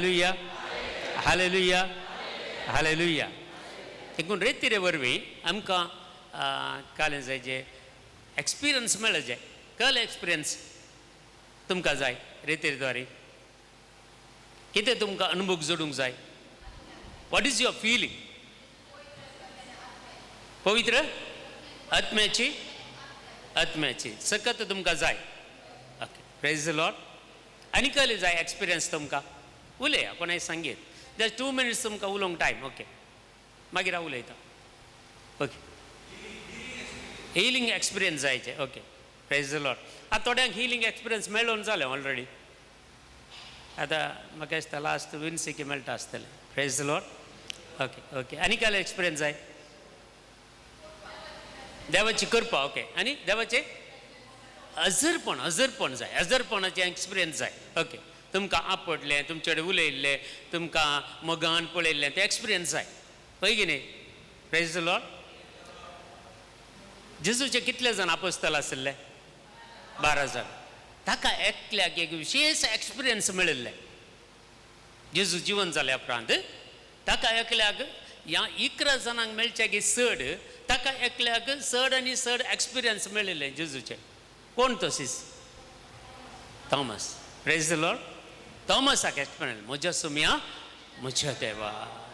Hallelujah hallelujah hallelujah. देखून रेती रे वरवीं आमकां कालें जाय जे एक्सपिरियन्स मेळ्ळे जे कल एक्सपिरियन्स तुमकां जाय रेतीर द्वारे कितें तुमकां अनुभव जोडूंक जाय. What is your feeling. पवित्र आत्म्याची सकत तुमकां जाय. Okay praise the Lord. आनी कसले जाय एक्सपिरियन्स तुमकां उलया कोणाय सांगीत. जस्ट 2 minutes तुमकां उलोवंक टायम. ओके मागीर हांव उलयतां. ओके हिलींग एक्सपिरियन्स जायचे. Okay praise the Lord. आतां थोड्यांक हिलींग एक्सपिरियन्स मेळोन जालें ऑलरेडी. आतां म्हाका दिसता लास्ट विन्सिकी मेळटा आसतलें. Praise the Lord. Okay okay आनी कसले एक्सपिरियन्स जाय. देवाची कृपा. ओके आनी देवाचें हजरपण जाय. हजरपणाचें एक्सपिरियन्स जाय. ओके तुमकां आपडलें तुमचे कडेन उलयल्लें तुमकां मोगान पळयल्लें तें एक्सपिरियन्स जाय. पळय की न्ही. Praise the Lord. जेजूचे कितले जाण आपोस्तल आसले. 12 जाण. ताका एकल्याक एक विशेष एक्सपिरियन्स मेळिल्ले. जेजू जिवन जाल्या उपरांत ताका एकल्याक ह्या 11 जाणांक मेळचे की चड ताका एकल्याक चड आनी चड एक्सपिरियन्स मेळिल्ले जेजूचे. कोण तो सीस. थॉमस. Praise the Lord. थॉमसाक एक्सपिरियन्स मुज्या सोम्या मुज्या देवा.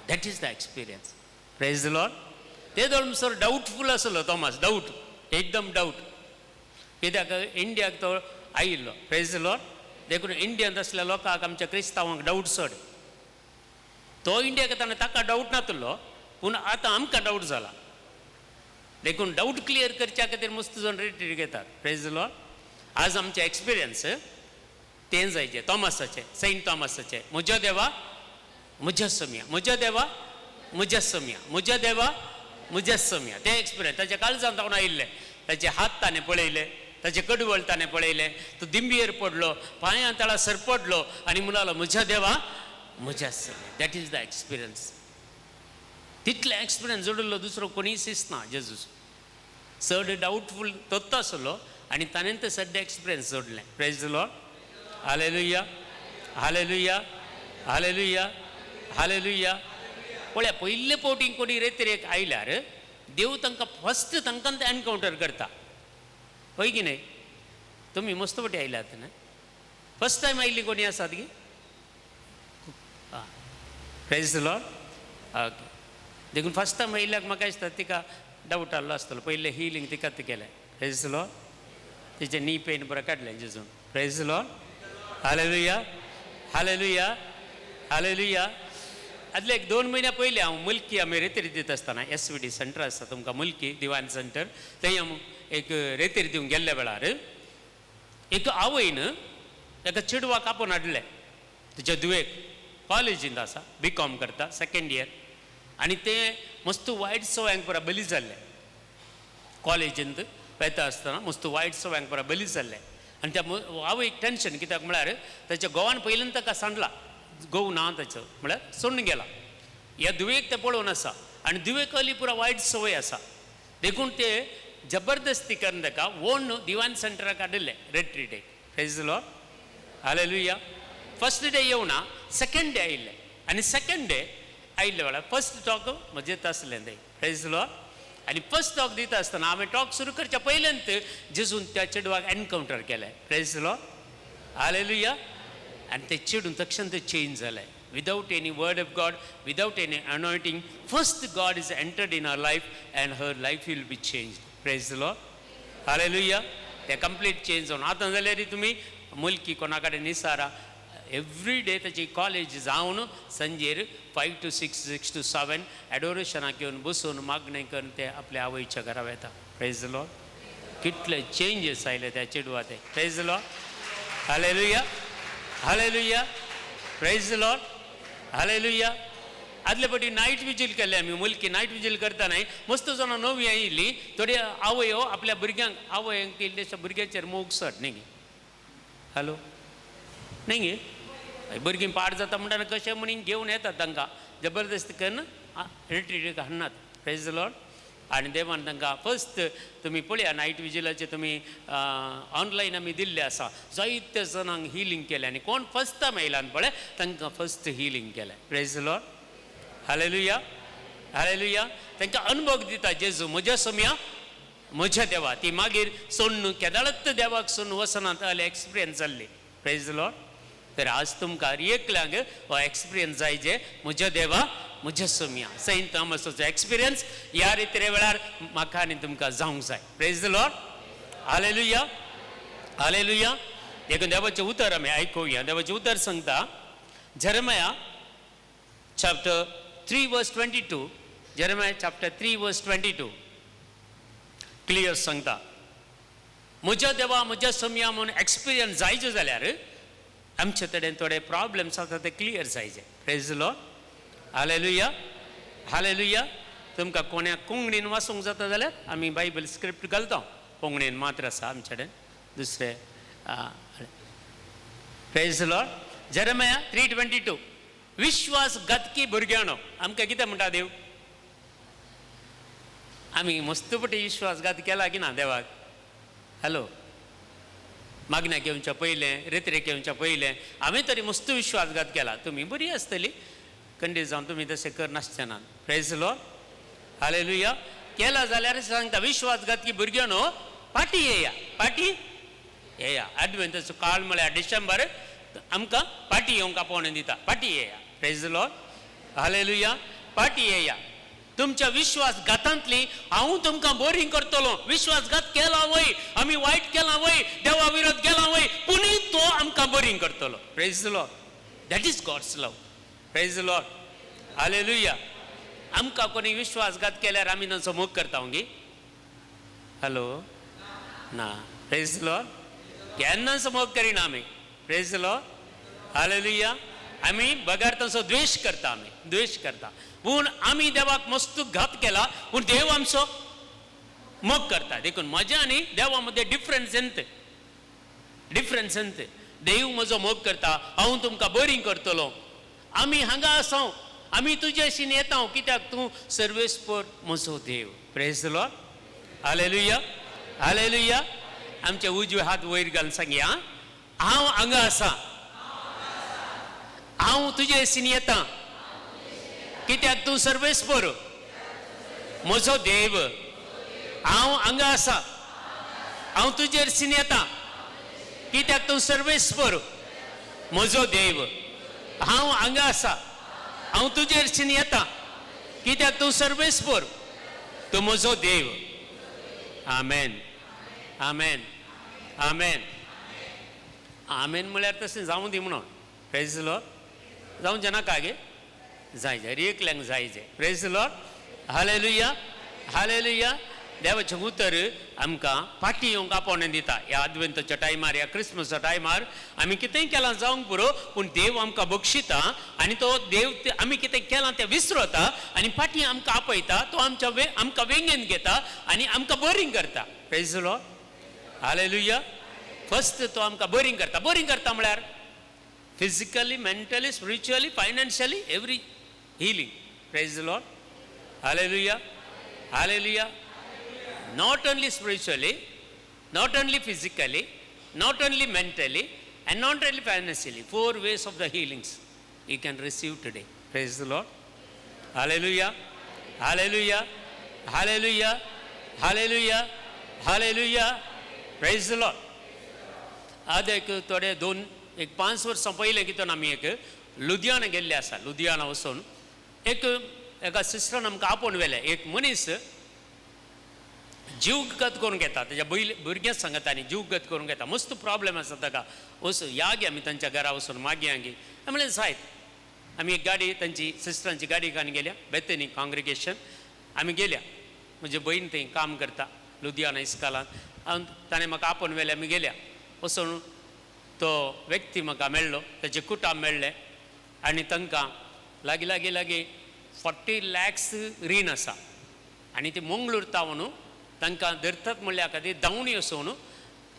That is the experience. Praise the Lord. ते दोन डाऊटफूल आसलो थॉमस. डाऊट एकदम डाऊट. कित्याक इंडियाक तो आयिल्लो. Praise the Lord. देखून इंडियन असल्या लोकांक आमच्या क्रिस्तांवांक डाऊट चड. तो इंडियाक येताना ताका डाऊट नासलो पूण आतां आमकां डाऊट जाला. देखून डाऊट क्लियर करच्या खातीर मस्त जावन रिट्रीट घेतात. Praise the Lord. आज आमचे एक्सपिरियन्स तें जायचे थॉमसाचे. सेंट थॉमसाचे. मुज्या देवा मुज्या सोम्या. मुज्या देवा मुज्या सोम्या. मुज्या देवा मुज्या सोम्या. ते एक्सपिरियन्स ताच्या काळजांत तावन आयिल्ले. ताचे हात ताणें पळयले. ताचे कडवळ ताणें पळयले. तो दिंबयेर पडलो पांयां तळा सरपडलो आनी म्हणलो मुज्या देवा मुज्या सोम्या. That is the experience. तितले एक्सपिरियन्स जोडिल्लो दुसरो कोणीय दिसना जेजूस. चड डाऊटफूल तोच आसलो आनी ताणें तें सद्या एक्सपिरियन्स जोडलें. Praise the Lord. Hallelujah hallelujah hallelujah hallelujah. पळया पयले फावटी कोणी रेतीरेक आयल्यार देव तांकां फस्ट तांकां तें एनकावंटर करता. पळय की न्ही. तुमी मस्त फावटी आयल्यात न्ही. फस्ट टायम आयिल्ली कोणी आसात की. Praise the Lord. ओके देखून फस्ट टायम आयिल्ल्याक म्हाका दिसता तिका डाऊट आसलो आसतलो. पयलें हिलींग तिकाच केलें. Praise the Lord. तिचें नी पेन बरें काडलें जेजून. Praise the Lord. Hallelujah hallelujah hallelujah. आदले 1-2 म्हयन्या पयलीं हांव मुल्की आमी रेतीर दित आसतना SVD सेंटर आसता तुमकां मुल्की दिवान सेंटर थंय हांव एक रेतीर दिवंक गेल्ल्या वेळार एक आवयन एका चेडवाक आपोवन हाडलें. तुज्या दुवेक कॉलेजींत आसा. BCom करता 2nd year आनी तें मस्त वायट सवयांक पुरा बली जाल्लें. कॉलेजींत वयता आसतना मस्त वायट सवयांक पुरा बली जाल्लें. आनी त्या आवयक टेन्शन कित्याक म्हळ्यार ताच्या घोवान पयलीं ताका सांडला. घोव ना ताचो म्हळ्यार सोडून गेला. ह्या दुवेक ते पळोवन आसा आनी दुवेक हली पुरा वायट संवय आसा. देखून ते जबरदस्ती करून ताका ओन दिवान सेंटराक हाडिल्लें रेट्रीटेक. Praise the Lord. Hallelujah. First day येवना. 2nd डे आयिल्ले आनी 2nd डे आयिल्ले वेळार फस्ट टॉक म्हजें आसलें थंय. Praise the Lord. आनी फस्ट टॉक दिता आसतना हांवें टॉक सुरू करच्या पयल्यांत जेजून त्या चेडवाक एनकावंटर केलें. Praise the Lord. हालेलुया. आनी तें चेडून तक्षण तें चेंज जालें. Without any word of God without any anointing first God is entered in her life and her life will be change. Praise the Lord. Hallelujah. तें complete change जावन आतां जाल्यार तुमी मुल्की कोणा कडेन निसारा एवरी डे ताची कॉलेज जावन संजेर 5 to 6 6 to 7 एडोरेशनाक येवन बसून मागणें करून ते आपल्या आवयच्या घरा वता. Praise the Lord. कितले चेंजीस आयले त्या चेडवा ते. Praise the Lord. Hallelujah hallelujah. Praise the Lord. Hallelujah. आदले फावटी नायट विजील केल्ले आमी मुल्की. नायट विजील करतना मस्त जाणां नवी आयिल्ली. थोडी आवयो आपल्या भुरग्यांक आवयांक इल्लेशा भुरग्याचेर मोग सट न्ही. हॅलो न्ही भुरगीं पाड जाता म्हणटा कशें म्हणून घेवन येतात तांकां जबरदस्ती करून रिट्रीट हाडनात. Praise the Lord. आनी देवान तांकां फस्ट तुमी पळया नायट विजिलाचे तुमी ऑनलायन आमी दिल्ले आसा जायत्या जाणांक हिलींग केलें आनी कोण फस्ट टायम येयलां पळय तांकां फस्ट हिलींग केलें. Praise the Lord. Hallelujah hallelujah. तांकां अनुभव दिता जेजू म्हज्या सोम्या म्हज्या देवा. ती मागीर सोडून केदारत देवाक सोडून वचना जाल्यार एक्सपिरियन्स जाल्ली. Praise the Lord. तर आज तुमकां एकल्यांक हो एक्सपिरियन्स जाय जे म्हज्या देवा म्हज्या सोम्या सेंट थॉमसाचो एक्सपिरियन्स ह्या रितीरे वेळार म्हाका आनी तुमकां जावंक जाय. Praise the Lord. Hallelujah hallelujah. देखून देवाचें उतर आमी आयकुया. देवाचें उतर सांगता जेरेमिया चॅप्टर 3 वर्स 22. जेरेमिया चॅप्टर 3 वर्स 22 क्लियर सांगता म्हज्या देवा म्हज्या सोम्या म्हणून एक्सपिरियन्स जायचे जाल्यार आमचे कडेन थोडे प्रॉब्लेम्स आसा ते क्लियर जायचे. Praise the Lord. Hallelujah hallelujah. तुमकां कोण्याक कोंकणीन वाचूंक जाता जाल्यार आमी बायबल स्क्रिप्ट घालता. कोंकणीन मात्र आसा आमचे कडेन दुसरे. Praise the Lord. जेरेमिया 3:22 विश्वासघातकी भुरग्यानो. आमकां कितें म्हणटा देव? आमी मस्तपटी विश्वासघात केला की ना देवाक? हॅलो. मागण्या घेवच्या पयलें रेत्रे घेवच्या पयलें हांवें तरी मस्त विश्वासघात केला. तुमी बरी आसतली कंडीस जावन तुमी तशें करनासतना. Praise the Lord. हालेलुया. केला जाल्यार सांगता विश्वासघातकी भुरग्यानो पाटी येया. पाटी येया. एडवेंटाचो काळ म्हळ्यार डिसेंबर आमकां पाटी येवंक आपोवणें दिता. पाटी येया. Praise the Lord. हालेलुया. पाटी येया. तुमच्या विश्वासघातांतली हांव तुमकां बोरींग करतलो. विश्वासघात केला वय आमी वायट केला वय देवा विरोध केला वय पुणी तो आमकां बोरींग करतलो. Praise the Lord. That is God's love. Praise the Lord. Hallelujah. आमकां कोणी विश्वासघात केल्यार आमी तांचो मोग करता गी? हॅलो ना. Praise the Lord. केन्नाच मोग करिना आमी. Praise the Lord. हालेलुया. आमी बगार तांचो द्वेश करता. आमी द्वेश करता पूण आमी देवाक मस्त घात केला पूण देव आमचो मोग करता. देखून म्हज्या आनी देवा मदें डिफरन्स एंत. डिफरन्स एंत. देव म्हजो मोग करता. हांव तुमकां बोरींग करतलो. आमी हांगा आसां. आमी तुजे अशीन येता कित्याक तूं सर्वेस्पर म्हजो देव. Praise the Lord. Hallelujah hallelujah. आमचे उजवे हात वयर घालून सांगया हांव हांगा आसां. हांव तुजे अशीन येता कित्याक तूं सर्वेस्पर म्हजो देव. हांव हांगा आसां. हांव तुजे हरशीन येता कित्याक तूं सर्वेस्पर म्हजो देव. हांव हांगा आसां. हांव तुजे हरशीन येता कित्याक तूं सर्वेस्पर तूं म्हजो देव. आमेन आमेन आमेन आमेन म्हळ्यार तशें जावं दी म्हणून. Praise the Lord. जावं नाका गे जाय जाय एकल्यांक जाय जे. Praise the Lord. Hallelujah hallelujah. देवाचें उतर आमकां पाटी येवंक आपोवणें दिता. ह्या अद्वेंताच्या टायमार ह्या क्रिस्मसाच्या टायमार आमी कितेंय केलां जावंक पुरो पूण देव आमकां बक्षिता आनी तो देव आमी कितें केलां तें विसरता आनी पाटी आमकां आपयता. तो आमकां वेंगेन घेता आनी आमकां बोरींग करता. Praise the Lord. Hallelujah. First तो आमकां बोरींग करता. बोरींग करता म्हळ्यार physically mentally spiritually financially every healing. Praise the Lord. Hallelujah. Hallelujah. Not only spiritually, not only physically, not only mentally, and not only financially. 4 ways of the healings you can receive today. Praise the Lord. Hallelujah. Hallelujah. Hallelujah. Hallelujah. Hallelujah. Praise the Lord. आज एक थोडे 5 वर्सां पयलें कितें आमी एक लुधियाना गेल्ले आसा. लुधियाना वचून एका सिस्टरान आमकां आपोवन व्हेलें. एक मनीस जीवगत करून घेता. तेज्या भुरग्यां सांगता आनी जीवगत करून घेता. मस्त प्रॉब्लेम आसा ताका. वचून या गे आमी तांच्या घरा वचून मागया गे. म्हणलें जायत. आमी एक गाडी तांची सिस्टरांची गाडी घेवन गेल्या. बेतनी कॉंग्रिगेशन आमी गेल्या. म्हजी भयण थंय काम करता लुधियाना इस्कालान. ताणें म्हाका आपोवन व्हेलें. आमी गेल्या. वचून तो व्यक्ती म्हाका मेळ्ळो. ताचे कुटाम मेळ्ळे आनी तांकां लागीं लागीं लागीं 40 lakhs रीण आसा. आनी ती मंगळूर तावन तांकां धरतात म्हणल्या खातीर धांवणी वचून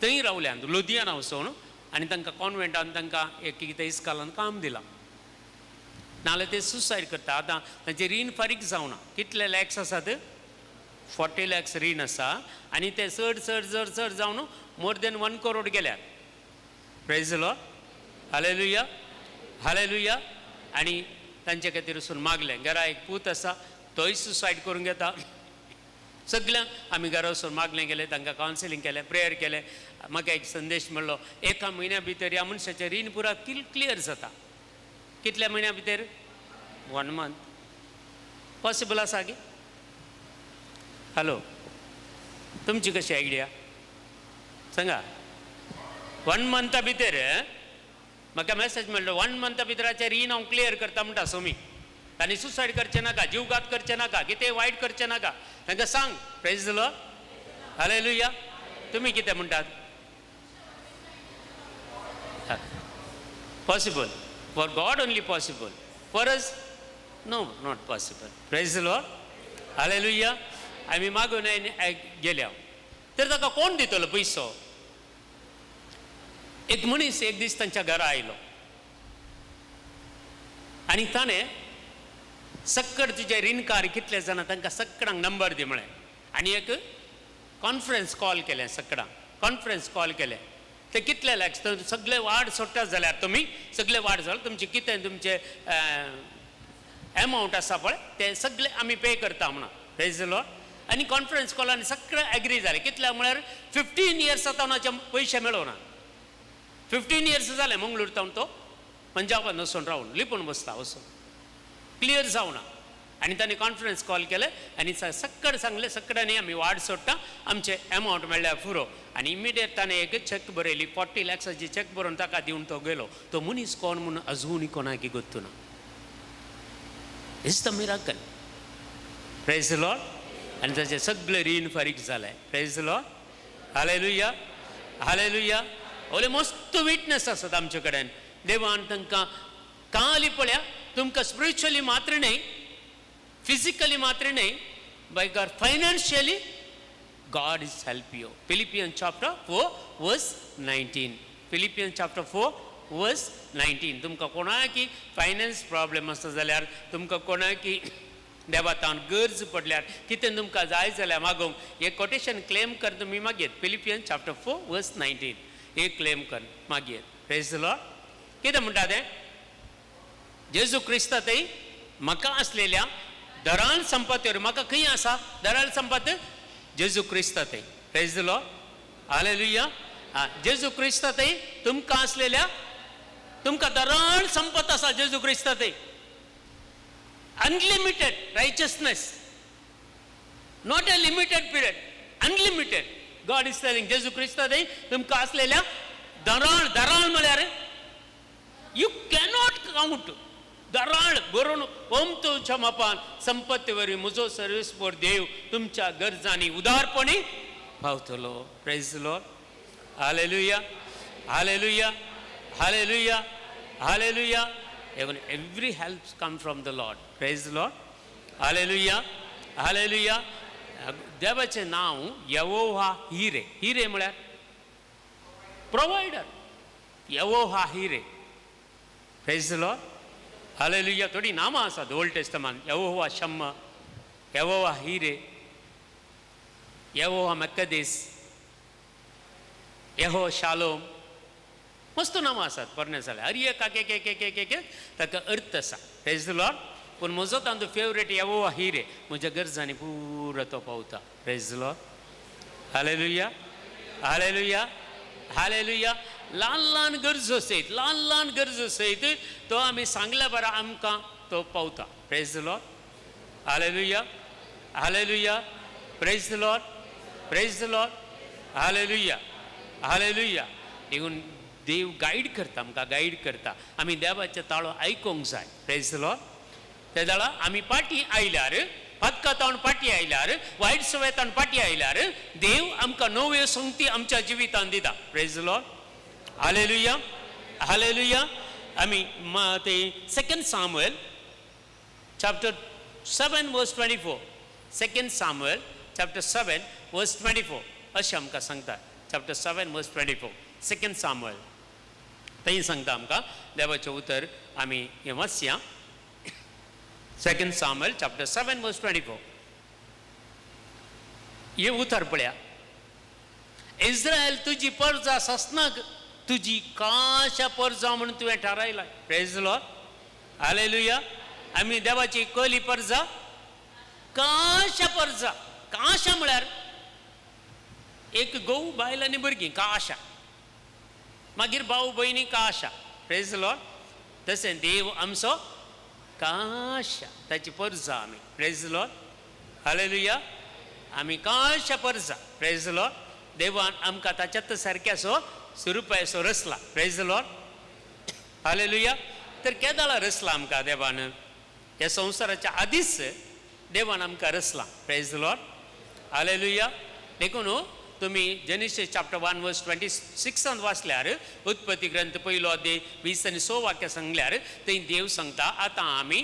थंय रावल्या लुधियाना वचून आनी तांकां कॉन्वेंटान तांकां एक कितें इस्कालान काम दिलां. नाल्यार ते सुसायड करता. आतां तांचे रीण फारीक जावना. कितले लॅक्स आसात? 40 lakhs रीण आसा आनी ते चड चड चड चड जावन मोर देन 1 crore गेल्यात. Praise the Lord. Hallelujah hallelujah. आनी तांचे खातीर वचून मागलें. घरा एक पूत आसा तोय सुसायड करून घेता. सगळ्यांक आमी घरा वचून मागलें गेलें, तांकां कावन्सिलींग केलें, प्रेयर केलें. म्हाका एक संदेश मेळ्ळो, एका म्हयन्या भितर ह्या मनशाचें रीण पुरा क्लियर जाता. कितल्या म्हयन्या भितर? 1 month. पॉसिबल आसा गे? हॅलो, तुमची कशी आयडिया सांगा. 1 month भितर म्हाका मॅसेज मेळ्ळो, 1 month भितराचें रीण हांव क्लियर करता म्हणटा सोमी. तांणी सुसायड करचें नाका, जीवघात करचें नाका, कितें वायट करचें नाका. तांकां सांग. Praise the Lord. हालेलुया. तुमी कितें म्हणटात? Possible. For God only possible. For us know, not possible. Praise the Lord. Hallelujah. आमी मागून गेल्या. तर ताका कोण दितलो पयसो? एक मनीस एक दीस तांच्या घरा आयलो आनी ताणें सक्कड तुजे रीणकार कितले जाणा तांकां सक्कडांक नंबर दी म्हळें. आनी एक कॉन्फरन्स कॉल केलें. सक्कडांक कॉन्फरन्स कॉल केलें. ते कितले लॅक्स सगळे वाड सोडटा जाल्यार तुमी सगळे वाड जाल्यार तुमचे कितें तुमचे एमावंट आसा पळय ते सगळे आमी पे करता म्हणून. Praise the Lord. आनी कॉन्फरन्स कॉलान सगळे एग्री जाले. कितल्या म्हळ्यार 15 years तावनाचे पयशे मेळोना. 15 years जाले मंगळूर तावन तो पंजाबान वचून रावन लिपून बसता वचून. क्लियर जावना. आनी तांणी कॉन्फरन्स कॉल केलें आनी सक्कड सांगलें, सक्कडांनी आमी वाड सोडटा, आमचे एमावंट मेळ्ळ्यार पुरो. आनी इमिडिएट ताणें एक चॅक बरयली. 40 lakhs चॅक बरोवन ताका दिवन तो गेलो. तो मनीस कोण म्हणून अजूनय कोणाकी गोत्तू ना. It's the miracle. Praise the Lord. आनी ताचें सगळें रीण फारीक जालें. Praise the Lord. Hallelujah hallelujah. ओले मस्त विटनेस आसात आमचे कडेन. देवान तांकां काली पळया तुमकां स्पिरिच्युअली मात्र न्ही, फिजिकली मात्र न्ही, but financially God is help you. Philippians chapter 4 verse 19. Philippians chapter 4 verse 19. तुमकां कोणाकी फायनान्स प्रॉब्लेम आसा जाल्यार, तुमकां कोणाकी देवातान गरज पडल्यार, कितें तुमकां जाय जाल्यार मागोवंक एक कोटेशन क्लेम कर तुमी मागयेत. Philippians chapter 4 verse 19. एक क्लेम कर मागयेत. Praise the Lord. कितें म्हणटा तें? जेजू क्रिस्तातय म्हाका आसलेल्या दराळ संपत्तीवर, म्हाका खंय आसा दराळ संपत? जेजू क्रिस्तातय. Praise the Lord. Hallelujah. Jezu क्रिस्तातय तुमकां आसलेल्या, तुमकां दराळ संपत आसा जेजू क्रिस्तातय. Unlimited richness, not a limited period, unlimited. God is telling Jezu क्रिस्तातय तुमकां आसलेल्या दराळ. दराळ म्हळ्यार यू कॅनॉट काउंट. दराळ बरोवन तुमच्या मापान संपत्ती वरी म्हजो सर्वेस्पर देव तुमच्या गरजांनी उदारपणी पावतलो. Praise the Lord. Hallelujah hallelujah hallelujah hallelujah. Every help comes from the Lord. Praise the Lord. Hallelujah. Hallelujah. देवाचे नाव यहोवा हिरे. हिरे म्हळ्यार provider. Jehovah Hire. Praise the Lord. Hallelujah. थोडी नामां आसात ओल्ड टेस्टमेंट. यहोवा शम्मा, यहोवा हिरे, यहोवा मक्कदेस, यहोवा शालोम. मस्त नामां आसात परने जाल्यार. हर एका एक ताका अर्थ आसा. Praise the Lord. पूण म्हजो तांचो फेवरेट यहोवा हिरे. म्हज्या गरजांनी पुरो तो पावता. Praise the Lord. Hallelujah hallelujah hallelujah. ल्हान ल्हान गरजो सयत, ल्हान ल्हान गरजो सयत तो आमी सांगल्या बरा आमकां तो पावता. Praise the Lord. Hallelujah hallelujah. Praise the Lord. Praise the Lord. Hallelujah hallelujah. देखून देव गाईड करता, आमकां गाईड करता. आमी देवाचे ताळो आयकोंक जाय. Praise the Lord. ते जाळा आमी पाटी आयल्यार, पदकातावन पाटी आयल्यार, वायट सवयतान पाटी आयल्यार देव आमकां नव्यो संगती आमच्या जिवितान दिता. Praise the Lord. Hallelujah hallelujah. आमी ते 2 Samuel chapter 7 verse 24. 2 Samuel chapter 7 verse 24 अशें आमकां सांगता. chapter 7 verse 24. 2 Samuel. थंय सांगता आमकां देवाचें उतर. आमी हें वाचया. 2 Samuel chapter 7 verse 24. हे उतार पळया. इस्रायल तुजी परजा ससनाक तुजी काशा परजा म्हणून तुवें थारायला. Praise the Lord. हालेलुया. आमी देवाची कोली परजा काशा परजा. काशा म्हळ्यार एक घोव बायल आनी भुरगीं काशा, मागीर भाऊ भयणी काशा. Praise the Lord. तशें देव आमचो काशा, ताची परजा आमी. Praise the Lord. हालेलुया. आमी काशा परजा. Praise the Lord. देवान आमकां ताच्यात सारक्याचो स्वरुपाचो रचला. Praise the Lord. हालेलुया. तर केदाळा रचला आमकां देवान. ह्या संवसाराच्या आदींच देवान आमकां रचला. Praise the Lord. हालेलुया. देखून तुम्ही जेनेसिस चॅप्टर 1 वर्स 26 वाचल्यार उत्पत्ती ग्रंथ 1 अध्याय 20 आनी 6 वाक्य सांगल्यार थंय देव सांगता आतां आमी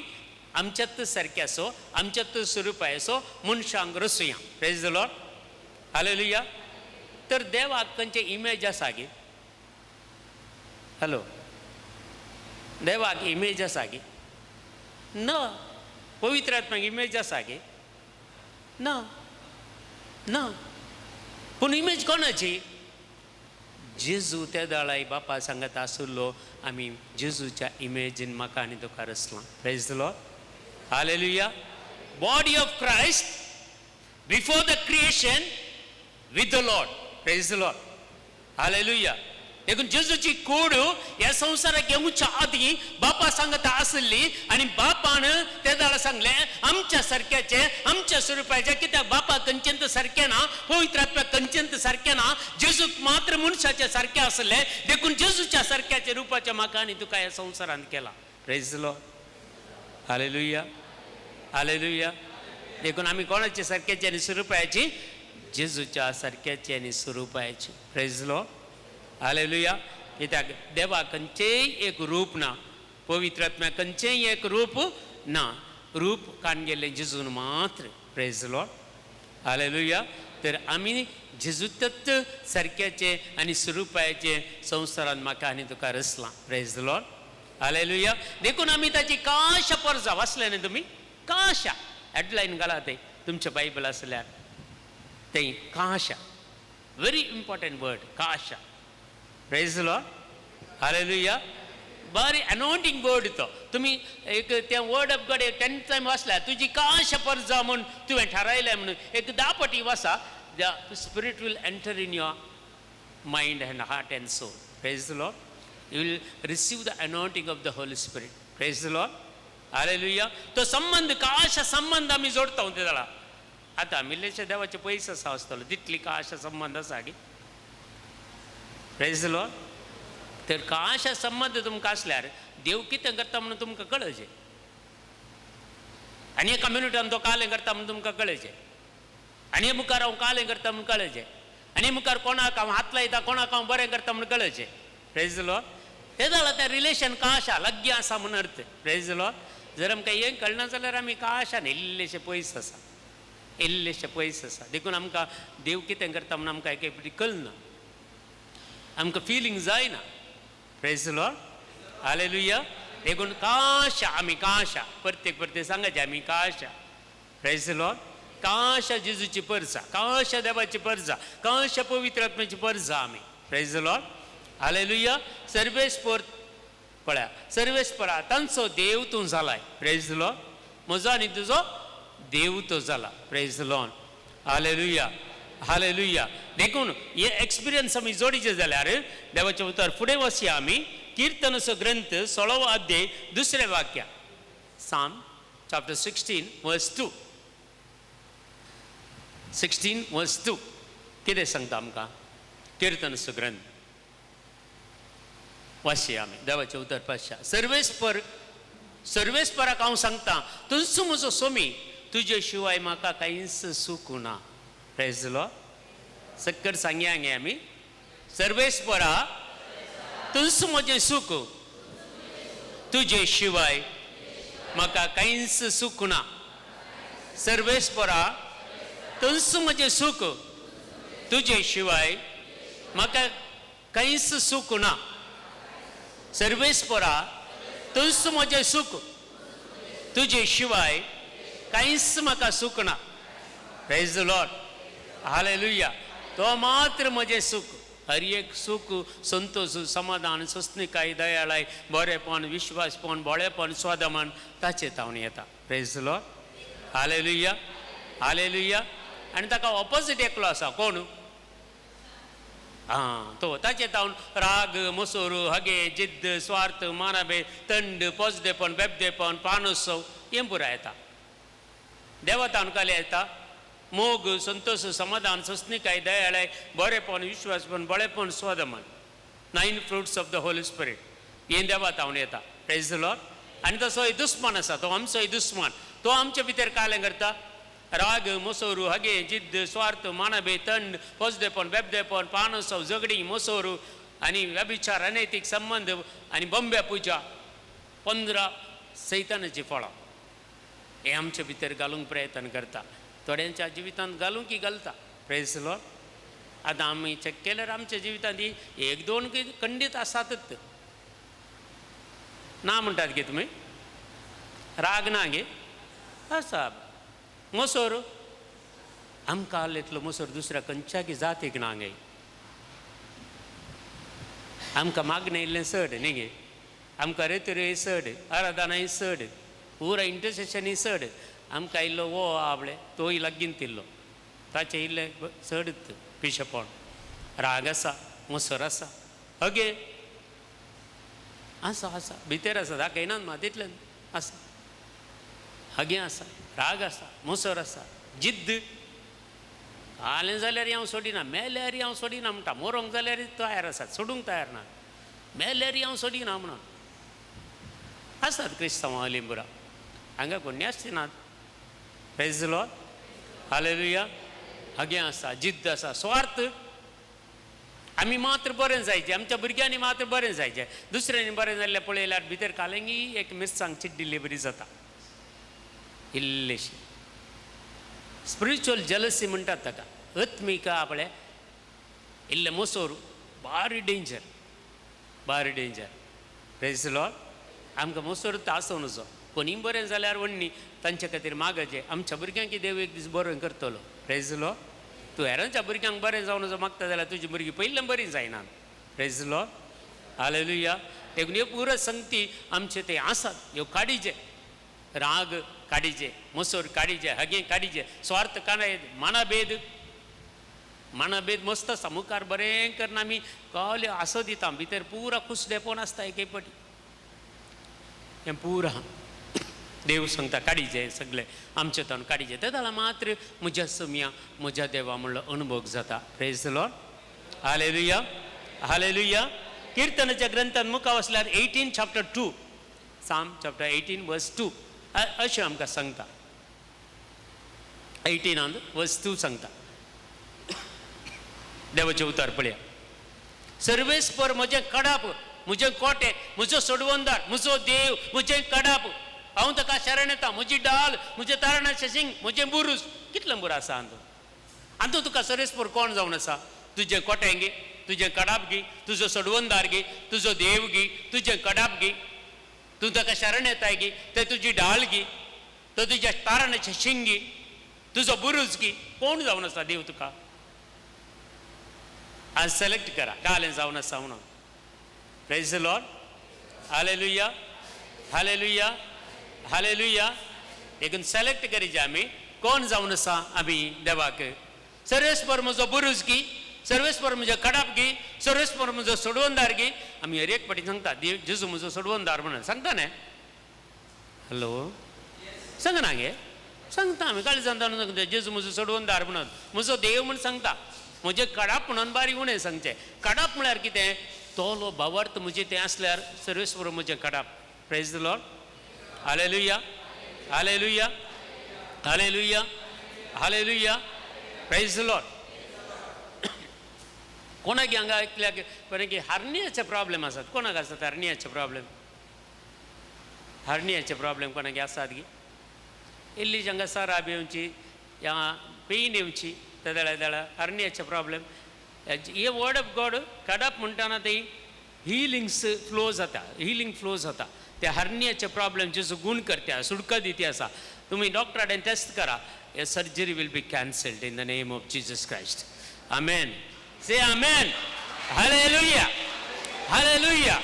आमच्यात सारक्याचो आमच्यात स्वरुपाचो मनशांक रचुया. Praise the Lord. हालेलुया. तर देवाक खंयचे इमेज आसा गे? हॅलो. देवाक इमेज आसा गे? ना. पवित्र आत्म्याक इमेज आसा गे? ना ना. पूण इमेज कोणाची? जेजू त्या दाळाय बापा सांगत आसलो आमी जेजूच्या इमेजीन म्हाका आनी तुका रचलां. Praise the Lord. Hallelujah. Body of Christ before the creation with the Lord. Praise the Lord. Hallelujah. देखून जेजूची कूड ह्या संवसाराक येवच्या आदीं बापा सांगता आसली आनी बापान त्या दाळा सांगले आमच्या सारक्याचे आमच्या स्वरुपाचे. कित्याक बापा खंयचेंत सारकें ना, पवित्र आत्मा खंयचेंत सारकें ना, जेजूक मात्र मनशाचे सारकें आसले. देखून जेजूच्या सारक्याचे रुपाचे म्हाका आनी तुका ह्या संवसारांत केला. Praise the Lord. Hallelujah. Hallelujah. देखून आमी कोणाचे सारक्याचे आनी स्वरुपाची? जेजूच्या सारक्याचे आनी स्वरुपाची. Praise the Lord. हालेलुया. कित्याक देवा खंयचेय एक रूप ना, पवित्र आत्म्या खंयचेय एक रूप ना, रूप काण गेल्लें जेजून मात्र. Praise the Lord. हालेलुया. तर आमी जेजूतच सारक्याचे आनी स्वरुपाचे संवसारांत म्हाका आनी तुका रचलां. Praise the Lord. हालेलुया. देखून आमी ताची काशा परजा. वाचले न्ही तुमी? काशा. हेडलायन घाला थंय तुमचें बायबल आसल्यार. थंय काशा. Very important word. काशा. Praise the Lord. हालेलुया. बरी अनॉइंटिंग वर्ड तो. तुम्ही एक त्या वर्ड ऑफ गॉड 10 टाइम वाचला. तुजी काशा परजा म्हूण तुवें थारायलें म्हणून एक 10 पाटी वाचा. The spirit will enter in your mind and heart and soul. Praise the lord. You will receive the anointing of the holy spirit. Praise the Lord. Hallelujah. तो संबंध काशा संबंध आमी जोडता ते जाल्यार आतां मिल्लेच्या देवाचे पयस आसा आसतलो तितली काशा संबंध आसा गे. Praise the Lord. तर काशा संबंध तुमकां आसल्यार देव कितें करता म्हणून तुमकां कळचें. आनी एका मिनटान तो कालें करता म्हणून तुमकां कळचें. आनी मुखार हांव कालें करता म्हणून कळचें. आनी मुखार कोणाक हांव हात लायता कोणाक हांव बरें करता म्हणून कळचें. Praise the Lord. हे जालां तें रिलेशन काशा लागीं आसा म्हणून अर्थ. Praise the Lord. जर आमकां हें कळना जाल्यार आमी काशान इल्लेशे पयस आसा. इल्लेशे पयस आसा. देखून आमकां देव कितें करता म्हणून आमकां एक फावटी कळना. आमकां फिलींग जायना. Praise the Lord. हालेलुया. देखून काशा आमी काशा प्रत्येक सांगायचे आमी काशा. Praise the Lord. काशा जेजूची परजा, काशा देवाची परजा, काशा पवित्र आत्म्याची परजा आमी. Praise the Lord. हालेलुया. सर्वेस्पर पळया सर्वेस्परा तांचो देव तूं जालाय. Praise the Lord. म्हजो आनी तुजो देव तो जाला. Praise the Lord. Hallelujah. Hallelujah. देखून हे एक्सपिरियन्स आमी जोडीचे जाल्यार देवाचें उतर फुडें वचया आमी. कीर्तनाचो ग्रंथ 16 अध्याय 2 वाक्य. साम चॅप्टर 16 वर्स 2. 16 वर्स 2 कितें सांगता आमकां? कीर्तनाचो ग्रंथ वाचया आमी. देवाचें उतर पासया. सर्वेस्पराक हांव सांगता तुजो म्हजो सोमी, तुजे शिवाय म्हाका कांयच सूख ना. Praise the Lord. सक्कर सांगया गे आमी. सर्वेस्परा तुजो म्हजें सूख, तुजे शिवाय म्हाका कांयच सूख ना. सर्वेस्परा तुजो म्हजें सूख, तुजे शिवाय म्हाका कांयच सूख ना. सर्वेस्परा तुजो म्हजें सूख, तुजे शिवाय कांयच म्हाका सूख ना. Praise the Lord. हालेलुया. तो मात्र म्हजें सुख. हर एक सुख, संतोष, समाधान, सस्निकाय, दयाळाय, बरेपण, विश्वासपण, बळेपण, स्वादमन ताचे तावन येता. Praise the Lord. Hallelujah. Hallelujah. आनी ताका ऑपोजीट एकलो आसा. कोण? तो ताचे तावन राग, मसूर, हगे, जिद्द, स्वार्थ, मानभेद, तंड, पोजदेपण, बेबदेपण, पानोत्सव हें पुराय येता. देवा तावन काले येता मोग, संतोष, समाधान, सस्निकाय, दयाळाय, बरेपण, विश्वासपण, बळेपण, स्वादमन. 9 fruits of the holy spirit हें देवा तावन येता. Praise the Lord. आनी तसो दुस्मान आसा. तो आमचो दुस्मान. तो आमच्या भितर कालें करता. राग, मसूर, हगे, जिद्द, स्वार्थ, मानभेद, तंड, पोजदेपण, बेबदेपण, पानोत्सव, झगडी, मसूर आनी व्यभिचार, अनैतीक संबंध आनी बंब्या पुजा 15 सैतानाची फळां हे आमच्या भितर घालूंक प्रयत्न करता. थोड्यांच्या जिवितांत घालूंक घालता. Praise the Lord. आतां आमी चॅक केल्यार आमच्या जिवितांत ही 1-2 खंडीत आसातच. ना म्हणटात गे तुमी? राग ना गे? आसा. मसूर आमकां आल्लो इतलो मसूर दुसऱ्या खंयच्याय जातीक ना गे. आमकां मागणें इल्लें चड न्ही गे. आमकां रेतुऱ्योय चड, आराधनाय चड, पुरा इंटरसेशनय चड. आमकां इल्लो वो आवळे तोय लागीन तिल्लो ताचें इल्लें चडच पिशेपण. राग आसा, मसूर आसा, हगे आसा आसा भितर आसा. दाखयनात म्हाका तितलें आसा. हगे आसा, राग आसा, मसूर आसा, जिद्द. आलें जाल्यार हांव सोडिना, मेल्यार हांव सोडिना म्हणटा. मरोंक जाल्यार तयार आसात, सोडूंक तयार ना. मेल्यार हांव सोडिना म्हणून आसात क्रिस्तांवां लिंबुरा. हांगा कोण नासचे नात. Praise the Lord. हालेलुया. हगे आसा, जिद्द आसा, स्वार्थ. आमी मात्र बरें जायचें, आमच्या भुरग्यांनी मात्र बरें जायचें. दुसऱ्यांनी बरें जाल्लें पळयल्यार भितर कालेंगी एक मिरसांगची डिलिव्हरी जाता इल्लीशी. स्पिरिच्युअल जेलसी म्हणटात ताका. आत्मीक आपले इल्लें मसूर बारी डेंजर, बारी डेंजर. Praise the Lord. आमकां मसूर आसूं नजो. कोणीय बरें जाल्यार व्हडणी तांचे खातीर मागचें. आमच्या भुरग्यांक देव एक दीस बरें करतलो. Praise the Lord. तूं हेरांच्या भुरग्यांक बरें जावन नजो मागता जाल्यार तुजीं भुरगीं पयलें बरीं जायनात. Praise the Lord. हालेलुया. देखून ह्यो पुरो संगती आमचे ते आसात. ह्यो काडीचे. राग काडीचे, मसूर काडीचे, हगे काडीचे, स्वार्थ काडे, मानभेद. मानभेद मस्त आसा. मुखार बरें करना आमी कळ्ळें आसो दिता. भितर पुरा कुसडेपण आसता एक पाटी. हें पुरा देव सांगता काडीचे सगळे आमचे तावन काडीचे. ते जाल्यार मात्र म्हज्या सोम्या, म्हज्या देवा म्हणलो अनुभव जाता. Praise the Lord. Hallelujah. Hallelujah. किर्तनाच्या ग्रंथांत मुखार वचल्यार 18 chapter 2 Psalm chapter 18 verse 2 अशें आमकां सांगता. 18 verse 2 सांगता. देवाचें उतर पळया. सर्वेस्पर म्हजें कडाप, म्हजें कोटे, म्हजो सोडवंदार, म्हजो देव, म्हजें कडाप. हांव ताका शरण येता. म्हजी डाल, म्हजें तारणाचें सिंग, म्हजें बुरूज. कितलें बरो आसा आंतू. आंतू तुका सर्वेस्पर कोण जावन आसा? तुजें कोटें गे, तुजें कडाप गे, तुजो सोडवंदार गे, तुजो देव गे, तुजें कडाप गे. तूं ताका शरण येताय गे, ते तुजी डाळ गे, तो तुज्या तारणाचें शिंग गे, तुजो बुरूज गे. कोण जावन आसा देव तुका? आज सिलेक्ट करा कालें जावन आसा म्हणून. Praise the Lord. Hallelujah. Hallelujah. Hallelujah. देखून सिलेक्ट करीचे आमी कोण जावन आसा आमी देवाक. सर्वेस्पर म्हजो बुरूज गी, सर्वेस्पर म्हजो कडाप गी, सर्वेस्पर म्हजो सोडवंदार गी. आमी हर एक पाटी सांगता देव जेजू म्हजो सोडवंदार म्हणून सांगता न्ही. हॅलो सांगना गे. सांगता आमी काळजांत सांगता जेजू म्हजो सोडवंदार म्हणून, म्हजो देव म्हणून सांगता. म्हजें कडाप म्हणून बारी उणें सांगचें. कडाप म्हळ्यार कितें? तोलो भावार्थ म्हजें तें आसल्यार सर्वेस्पर म्हजें कडाप. Praise the Lord. Hallelujah. Hallelujah. Hallelujah. Hallelujah. Praise the Lord. कोणाक हांगा ऐकल्याक कोणाक हर्नियाचे प्रॉब्लेम आसात? कोणाक आसात हर्नियाचे प्रॉब्लेम? हर्नियाचे प्रॉब्लेम कोणाक आसात गे? इल्ली हांगा सराब येवची या पेन येवची तेदळा हर्नियाचे प्रॉब्लेम. हे वर्ड ऑफ गॉड कडाप म्हणटाना ते हिलिंग्स फ्लो जाता. हिलिंग फ्लो जाता. त्या हर्नियाचे प्रॉब्लेम जेजू गुण करत्या सुडका दिती आसा तुम्ही डॉक्टरांनी टेस्ट करा a surgery will be cancelled in the name of Jesus Christ. Amen. Say amen. Hallelujah. Hallelujah.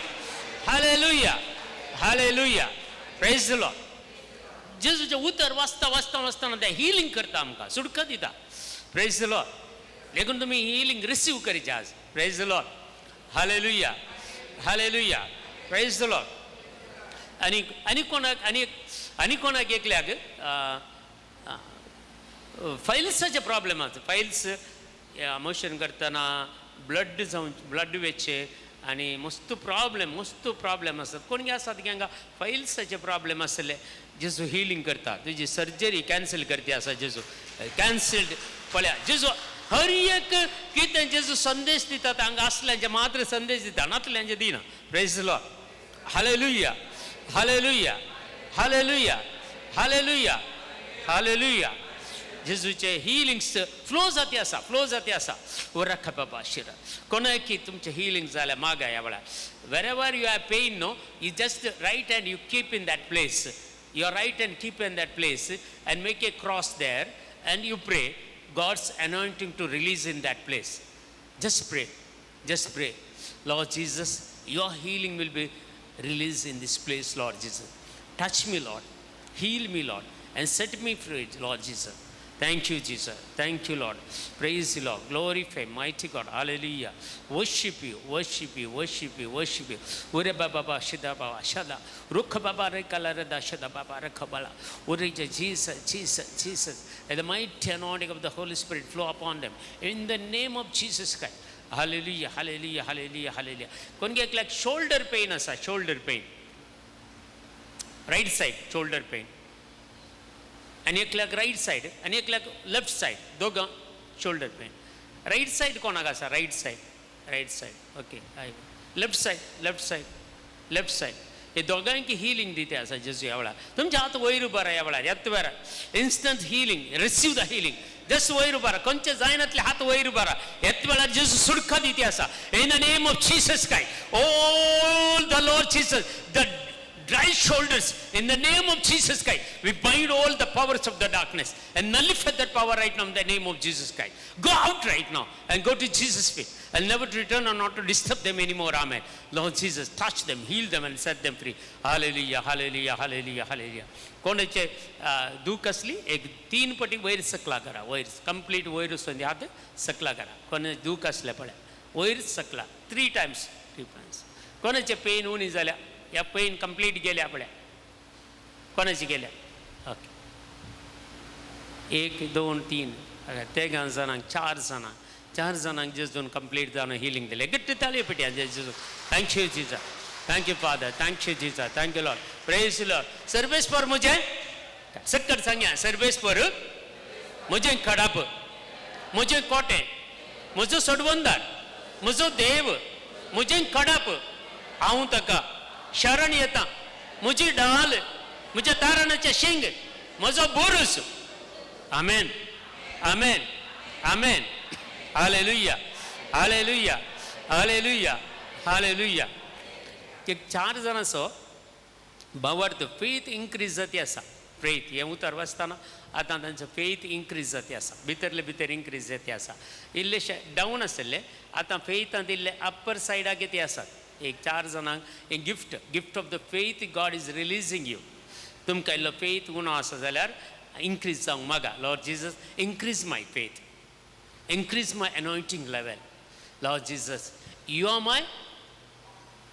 Hallelujah. Hallelujah. Praise the Lord. जेजूचे उतर वाचता वाचता वाचताना त्या हिलिंग करता आमकां सुडका दिता. Praise the Lord. देखून तुम्ही हिलिंग रिसीव करीचे आज. Praise the Lord. Hallelujah. Hallelujah. Praise the Lord. आणि कोणाक एकल्याक फाईल्साचे प्रॉब्लेम आसा. फाईल्स मोशन करतना ब्लड वेचे आनी मस्त प्रॉब्लेम आसतात. कोणी आसात की फाईल्साचे प्रॉब्लेम आसले जेजू हिलिंग करता. तुजी सर्जरी कॅन्सल करते आसा जेजू कॅन्सल्ड पळया. जेजू हर एक कितें जेजू संदेश दिता हांगा असल्यांचे मात्र संदेश दिता नातल्यांचे दिना. Praise the Lord. Hallelujah. Hallelujah. Hallelujah. Hallelujah. Hallelujah. जेजूचे हिलिंग्स फ्लो जाती आसा वरखा बाबा शिरा कोणाकी तुमचे हिलिंग जाल्या मागा ह्या वेळार wherever you have pain no you just right hand you keep in that place your right hand keep in that place and make a cross there and you pray God's anointing to release in that place. Just pray Lord Jesus your healing will be released in this place Lord Jesus. Touch me Lord, heal me Lord and set me free Lord Jesus. Thank you, Jesus. Thank you, Lord. Praise the Lord. Glorify, mighty God. Hallelujah. Worship you. Ure baba shida baba shada. Rukha baba rekala reda shada baba rekhabala. Ure Jesus. And the mighty anointing of the Holy Spirit flow upon them. In the name of Jesus Christ. Hallelujah. Hallelujah. Hallelujah. Hallelujah. Konge like shoulder pain asa. Shoulder pain. Right side shoulder pain. आणि एक lakh right side आणि एक लाख left side दोघं shoulder pain. Right side कोणाक आसा? Right side okay. Left side हे दोगांकी हिलिंग दिते आसा जेजू ह्या वेळार. तुमचे हात वयर उबारा ह्या वेळार येत वेळार instant healing receive the healing. Just वयर उबारा खंयचे जायनातले हात वयर उबारा येत वेळार जेजू सुडका दिते आसा in the name of Jesus Christ. All the Lord Jesus the dry shoulders in the name of Jesus Christ. We bind all the powers of the darkness and nullify that power right now in the name of Jesus Christ. Go out right now and go to Jesus' feet and never to return or not to disturb them anymore. Amen. Lord Jesus, touch them, heal them and set them free. Hallelujah, hallelujah, hallelujah, hallelujah. कोणाचे दुख असली एक 3 पटी वयर सकला करा. वयर complete वयर वचून हात सकला करा. कोणाचे दुख असले पळय वयर सकला 3 times. कोणाचे पेन उणी जाल्या या पेन कंप्लीट गेल्या आपल्या कोणाची गेल्या ओके 1 2 3 तेगा जाणांक 4 जाणांक जेजून कंप्लीट जावन हिलिंग दिले. गट्ट ताळी पेटी Jezu. Thank you Jesus. Thank you Father. Thank you Jesus. Thank you Lord. Praise Lord. सर्वेस्पर मुझे सक्कट सांग्या सर्वेस्पर मुझे खडाप मुझे कोटे म्हजो सोडवंदार म्हजो देव मुझे खडाप हांव ताका शरण येता. मुझी ढाल मुझ्या तारणाचे शिंग म्हजो बुरूस. Amen amen amen. Hallelujah hallelujah hallelujah hallelujah. एक 4 जाणांचो भावार्थ फेथ इन्क्रीज जाती आसा. फेथ हे उतर वाचताना आतां तांचो फेथ इन्क्रीज जाती आसा. भितर इन्क्रीज जाती आसा. इल्लेशे डावन आसले आतां फेथांत इल्ले अप्पर सायडाक येती आसात. एक 4 जाणांक एक gift of the faith God is releasing you. तुमकां इल्लो फेथ उणो आसा जाल्यार इन्क्रीज जावंक मागा. Lord Jesus increase my faith. Increase my anointing level. Lord Jesus you are my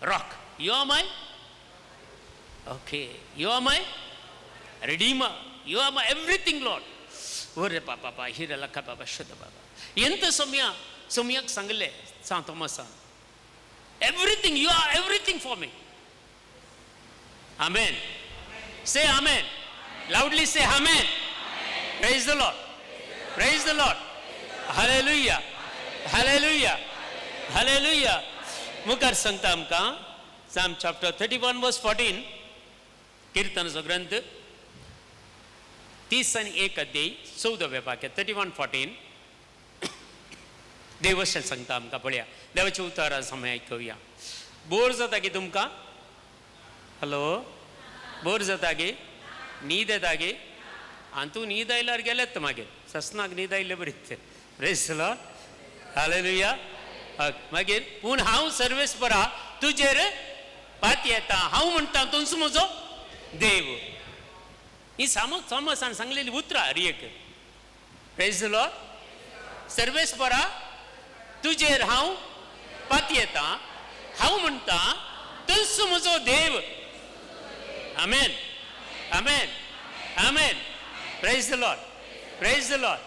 rock. You are my okay. You are my redeemer. You are my everything Lord. Ore papa hira lakha baba shudha baba. Enta somyak sangle San Thomas. Everything, you are everything for me. Amen. Say amen. Loudly say amen. Praise the Lord. Praise the Lord. Hallelujah. Hallelujah. Hallelujah. Mukar sangta amka Psalm chapter 31 verse 14 कीर्तनाचो ग्रंथ 31 अध्याय 14 वाक्य 31:14 देवशन सांगता आमकां पळया. देवाच्या उतारा समय ऐकूया. बोर जाता की तुमकां? हॅलो बोर जाता गे न्हीद येता गे आनी तूं न्हीद आयल्यार गेलेत मागीर ससनाक न्हीद आयले बरीच प्रेज द लॉर्ड हालेलुया मागीर पूण हांव सर्वेस्परा तुजेर पात येता हांव म्हणटा तुमचो म्हजो देव ही समोसान सांगलेली उतरां हरयेक प्रेज द लॉर्ड सर्वेस्परा तुजेर हांव पात येता हांव म्हणटा तुमचो म्हजो देव amen amen amen praise the Lord praise the Lord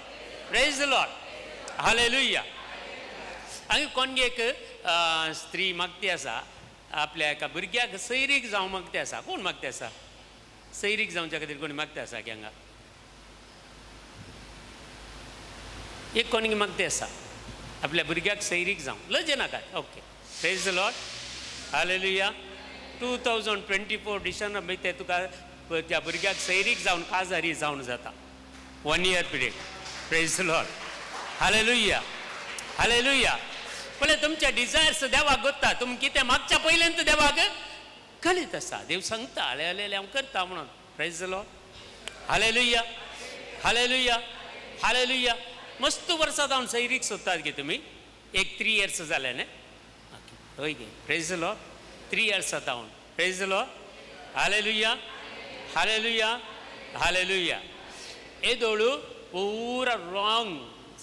praise the Lord hallelujah हांवें कोणगे एक स्त्री मागती आसा आपल्या एका भुरग्याक सैरीक जावं मागती आसा कोण मागती आसा सैरीक जावच्या खातीर कोणी मागती आसा की हांगा एक कोणगे मागती आसा आपल्या भुरग्याक सैरीक जावं लजे नाका okay praise the Lord hallelujah 2024 December मागीर तुका त्या भुरग्याक सैरीक जावन काजारी जावन जाता 1 year period praise the Lord hallelujah hallelujah पण तुमच्या डिझायर्स देवाक गोत्ता तुमी कितें मागच्या पयल्यान देवाक कळीत आसा देव सांगता हाले हालेले हांव करता म्हणून praise the Lord hallelujah hallelujah hallelujah मस्त वर्सां जावन सैरीक सोदतात गे तुमी एक 3 years जाले न्ही हय गे प्रेज द लॉर्ड 3 years जावन praise the Lord hallelujah hallelujah hallelujah येदोळू पुरा रॉंग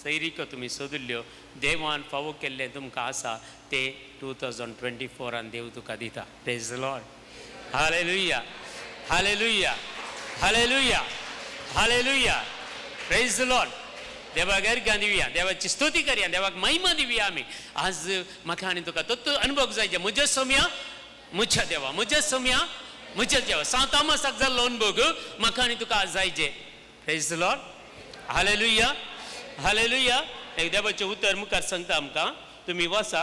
सैरीक तुमी सोदिल्ल्यो देवान फावो केल्ले तुमकां आसा ते 2024 देव तुका दिता praise the Lord hallelujah hallelujah hallelujah hallelujah praise the Lord देवाक अर्घ्यां दिवया देवाची स्तुती करया देवाक महिमा दिवया आमी आज म्हाका आनी तुका तो अनुभव जायचे म्हज्या सोम्या म्हज्या देवा म्हज्या सोम्या म्हज्या देवा सांत तामासाक जाल्लो अनुभव म्हाका आनी तुका आज जायचे praise the Lord hallelujah hallelujah एक देवाचें उतर मुखार सांगता आमकां तुमी वाचा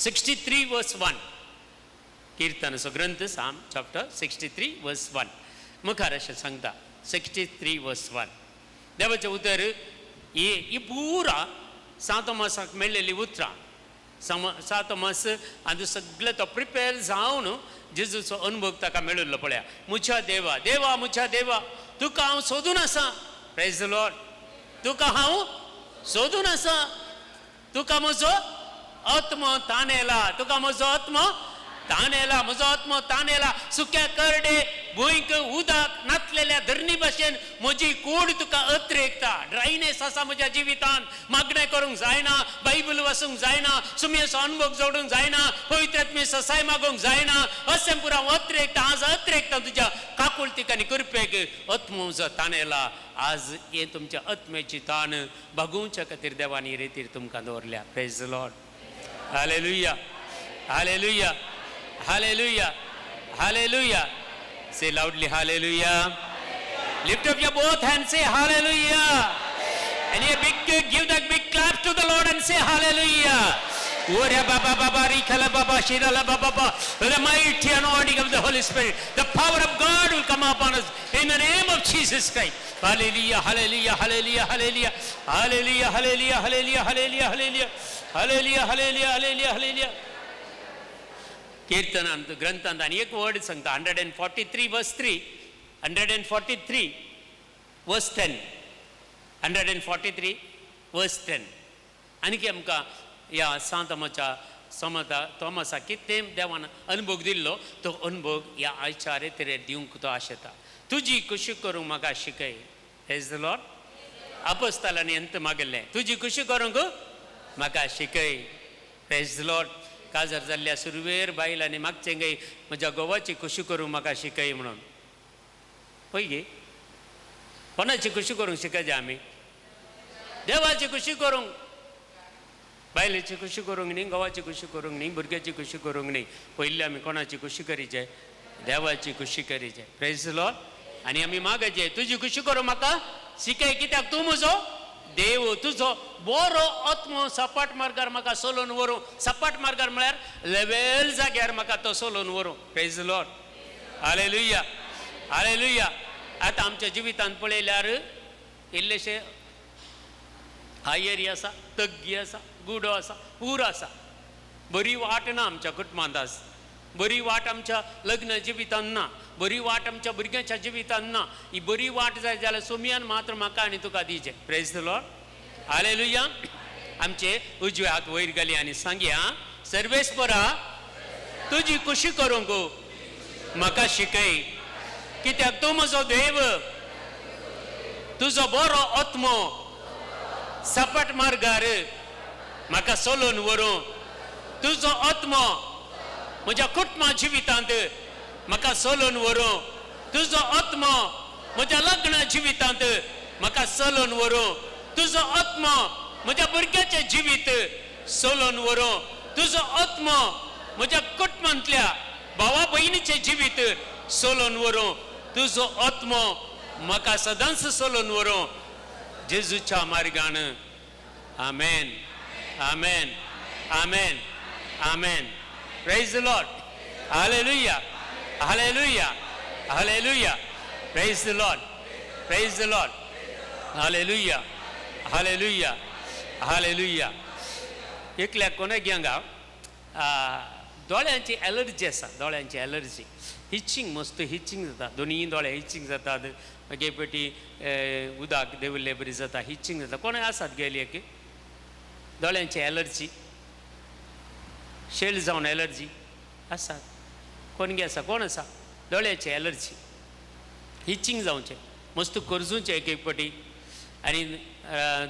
63 verse 1 कीर्तनाचो ग्रंथ साम चॅप्टर 63 verse 1 मुखार अशें सांगता 63 verse 1 देवाचें उतर ही पुरा सांत तोमासाक मेळ्ळेली उतरां सांत तोमास आनी सगळे तो प्रिपेर जावन जेजूचो अनुभव ताका मेळिल्लो पळया म्हज्या देवा देवा म्हज्या देवा तुका हांव सोदून आसा प्रेज द लॉर्ड तुका हांव सोदून आसा तुका म्हजो आत्मो ताणेला तुका म्हजो आत्मो ताणेला म्हजो आत्मो ताणेला सुक्या करडे भुंयक उदक नातलेल्या धरणी भाशेन म्हजी कूड तुका अत्रेकता ड्रायनेस आसा म्हज्या जिवितान मागणें करूंक जायना बायबल वाचूंक जायना सुमयेचो अनुभव जोडूंक जायना पवित्र आत्मे ससाय मागोवंक जायना अशें पुरा अत्रेकता आज अत्रेकता तुज्या काकुळतीक आनी कृपेक आत्मो म्हजो ताणेला आज हे तुमच्या आत्मेची ताण भागोवच्या खातीर देवान ही रितीर तुमकां दवरल्या praise the Lord hallelujah hallelujah hallelujah hallelujah say loudly hallelujah lift up your both hands say hallelujah and you give that big clap to the Lord and say hallelujah ora baba baba rikhala baba shirala baba the mighty anointing of the Holy Spirit the power of God will come upon us in the name of Jesus Christ hallelujah hallelujah hallelujah hallelujah hallelujah hallelujah hallelujah hallelujah hallelujah hallelujah hallelujah hallelujah hallelujah कीर्तनांत ग्रंथांत आनी एक word सांगता 143 verse 3 143 verse 10 143 verse 10 आनी आमकां ह्या सांत तोमासा कितें देवान अनुभव दिल्लो तो अनुभव ह्या आयच्या रेतीर दिवंक तो आशेता तुजी खुशी करूंक म्हाका शिकय प्रेज द लॉर्ड आपोस्तालांनी अंत मागिल्लें तुजी खुशी करूंक म्हाका शिकय प्रेज द लॉर्ड काजार जाल्ल्या सुरवेर बायलांनी मागचें गे म्हज्या गोवाची खुशी करूंक म्हाका शिकय म्हणून पळय गे कोणाची खुशी करूंक शिकयचे आमी देवाची खुशी करूंक बायलेची खुशी करूंक न्ही गोवाची खुशी करूंक न्ही भुरग्याची खुशी करूंक न्ही पयलीं आमी कोणाची खुशी करीचे देवाची खुशी करीचे प्रेज द लॉर्ड आनी आमी मागचे तुजी खुशी करूंक म्हाका शिकय कित्याक तूं म्हजो देव तुजो बरो आत्मो सपाट मार्गार म्हाका सोलोवन व्हरूं सपाट मार्गार म्हळ्यार लेवेल जाग्यार म्हाका तो सोलोवन व्हरूं praise the Lord hallelujah hallelujah आतां आमच्या जिवितांत पळयल्यार इल्लेशे हाय एरिया आसा तग्गी आसा गुडो आसा पूर आसा बरी वाट ना आमच्या कुटुंबांत आज बरी वाट आमच्या लग्न जिवितांत ना, बरी वाट आमच्या भुरग्याच्या जिवितांत ना. ही बरी वाट जाय जाल्यार सोमयान मात्र म्हाका आनी तुका दिवचें. Praise the Lord. हालेलुया. आमचे उजवे हात वयर घाली आनी सांगया, सर्वेस्परा तुजी खुशी करूंक म्हाका शिकय, कित्याक तूं म्हजो देव, तुजो बरो आत्मो सपाट मार्गार म्हाका सोलोन व्हरूं. तुजो आत्मो म्हज्या कुटुंबा जिवितांत म्हाका सोलोन व्हरूं. तुजो आत्मो म्हज्या लग्न जिवितांत म्हाका सोलोन व्हरूं. तुजो आत्मो म्हज्या भुरग्याचें जिवीत सोलोन व्हरूं. तुजो आत्मो म्हज्या कुटुंबांतल्या भावा भयणीचें जिवीत सोलोन व्हरूं. तुजो आत्मो म्हाका सदांच सोलोन व्हरूं. जेजूच्या मार्गान. Amen, amen, amen, amen. Praise the Lord. Hallelujah, hallelujah, hallelujah. Praise the Lord, praise the Lord. Hallelujah, hallelujah, hallelujah. एकल्याक कोणाक हांगा दोळ्यांची एलर्जी आसा, दोळ्यांची एलर्जी. हिचिंग मस्त हिचिंग जाता, दोनी दोळे हिचिंग जातात. मागीर पेटी उदक देंवल्ले बरी जाता, हिचिंग जाता. कोणाक आसात गेली की दोळ्यांची एलर्जी, शेळ जावन एलर्जी आसात? कोणगे आसा? कोण आसा? दोळ्याची एलर्जी, हिचिंग जावचें, मस्त करजूचें एक एक पाटी आनी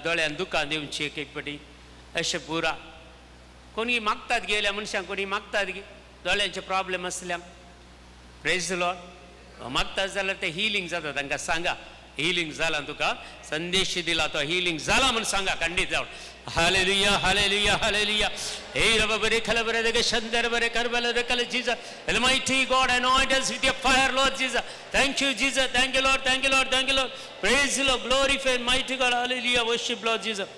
दोळ्यान दुकान दिवची एक एक पाटी, अशें पुरा. कोणी मागतात गेल्या मनशांक, कोणी मागतात गे दोळ्यांचे प्रॉब्लेम आसल्यांक. Praise the Lord. मागतात जाल्यार ते हिलींग जाता. तांकां सांगा हिलींग जाला, तुका संदेश दिला तो हिलींग जाला म्हूण सांगा खंडीत जावन. Hallelujah, hallelujah, hallelujah. हे रब बरे खल बरे दे शंदर बरे करबल रे कल Jesus. Almighty God, anoint us with your fire, Lord Jesus. Thank you, Jesus. Thank you, Lord. Thank you, Lord. Thank you, Lord. Praise the Lord. Glorify mighty God. Hallelujah. Worship Lord Jesus.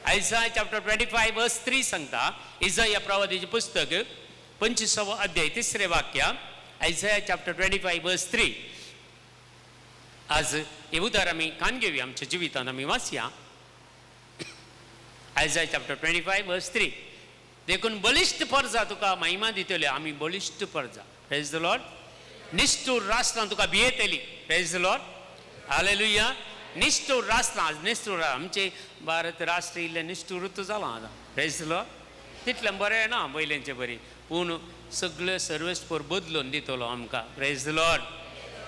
Isaiah chapter 25 verse 3 सांगता. इसाया प्रवादीचे पुस्तक 25वा अध्याय 3रे वाक्य. Isaiah chapter 25 verse 3. आज हे उदार आमी कान घेवया, आमच्या जिवितांत आमी वाचया. Isaiah chapter 25 verse 3. देखून बलिष्ठ परजा तुका महिमा दितले, आमी बलिष्ठ परजा. Praise the Lord. निष्ठूर राष्ट्रां तुका भियेतली. Praise the Lord. हालेलुया. निष्ठूर राष्ट्रां, निष्ठूर आमचे भारत राष्ट्र इल्ले निष्ठूरच जाला आतां. Praise the Lord. तितलें बरें ना पयलेंचें बरी, पूण सगळें सर्वेस्पर बदलून दितलो आमकां. Praise the Lord.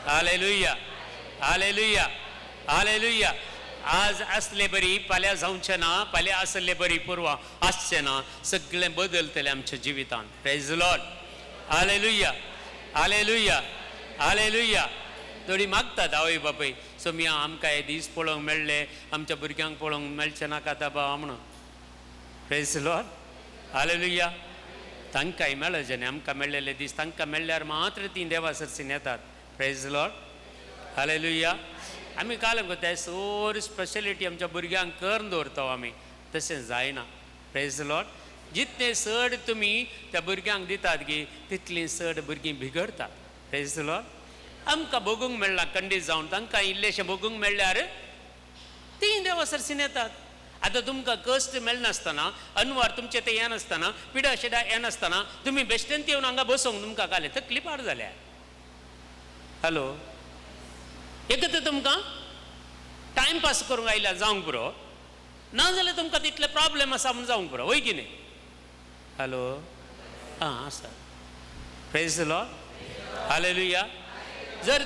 Hallelujah, hallelujah, hallelujah. आज असले बरी फाल्यां जावचें ना, फाल्यां आसले बरी परवा आसचें ना. सगळें बदलतलें आमच्या जिवितांत. Praise the Lord. Hallelujah, hallelujah, hallelujah. थोडी मागतात आवय बापय, सोमया आमकां हे दीस पळोवंक मेळ्ळे, आमच्या भुरग्यांक पळोवंक मेळचें नाका बाबा म्हणून. Praise the Lord. हालेलुया. तांकांय मेळचें न्ही, आमकां मेळ्ळेले दीस तांकां मेळ्ळ्यार मात्र तीं देवा सर्सीन येतात. Praise the Lord. हालेलुया. आमी काल कोताय सोर स्पेशलिटी आमच्या भुरग्यांक करून दवरतो आमी, तशें जायना. Praise the Lord. जितले चड तुमी त्या भुरग्यांक दितात गे, तितली चड भुरगीं बिगडतात. Praise the Lord. आमकां भोगूंक मेळना खंडीत जावन, तांकां इल्लेशें भोगूंक मेळ्ळ्यार तीं देवा सर्सीन येतात. आतां तुमकां कश्ट मेळनासतना, अनवर तुमचें तें हें नासतना, पिडा शिडा हें नासतना तुमी बेश्टेंत येवन हांगा बसोंक तुमकां काले तकली पाड जाल्या. हॅलो, एक तर तुमकां टायमपास करूंक आयल्या जावंक पुरो, ना जाल्यार तुमकां तितले प्रॉब्लेम आसा म्हूण जावंक पुरो, वय की न्ही? हॅलो, हां आसा. Praise the Lord. हालेलुया. जर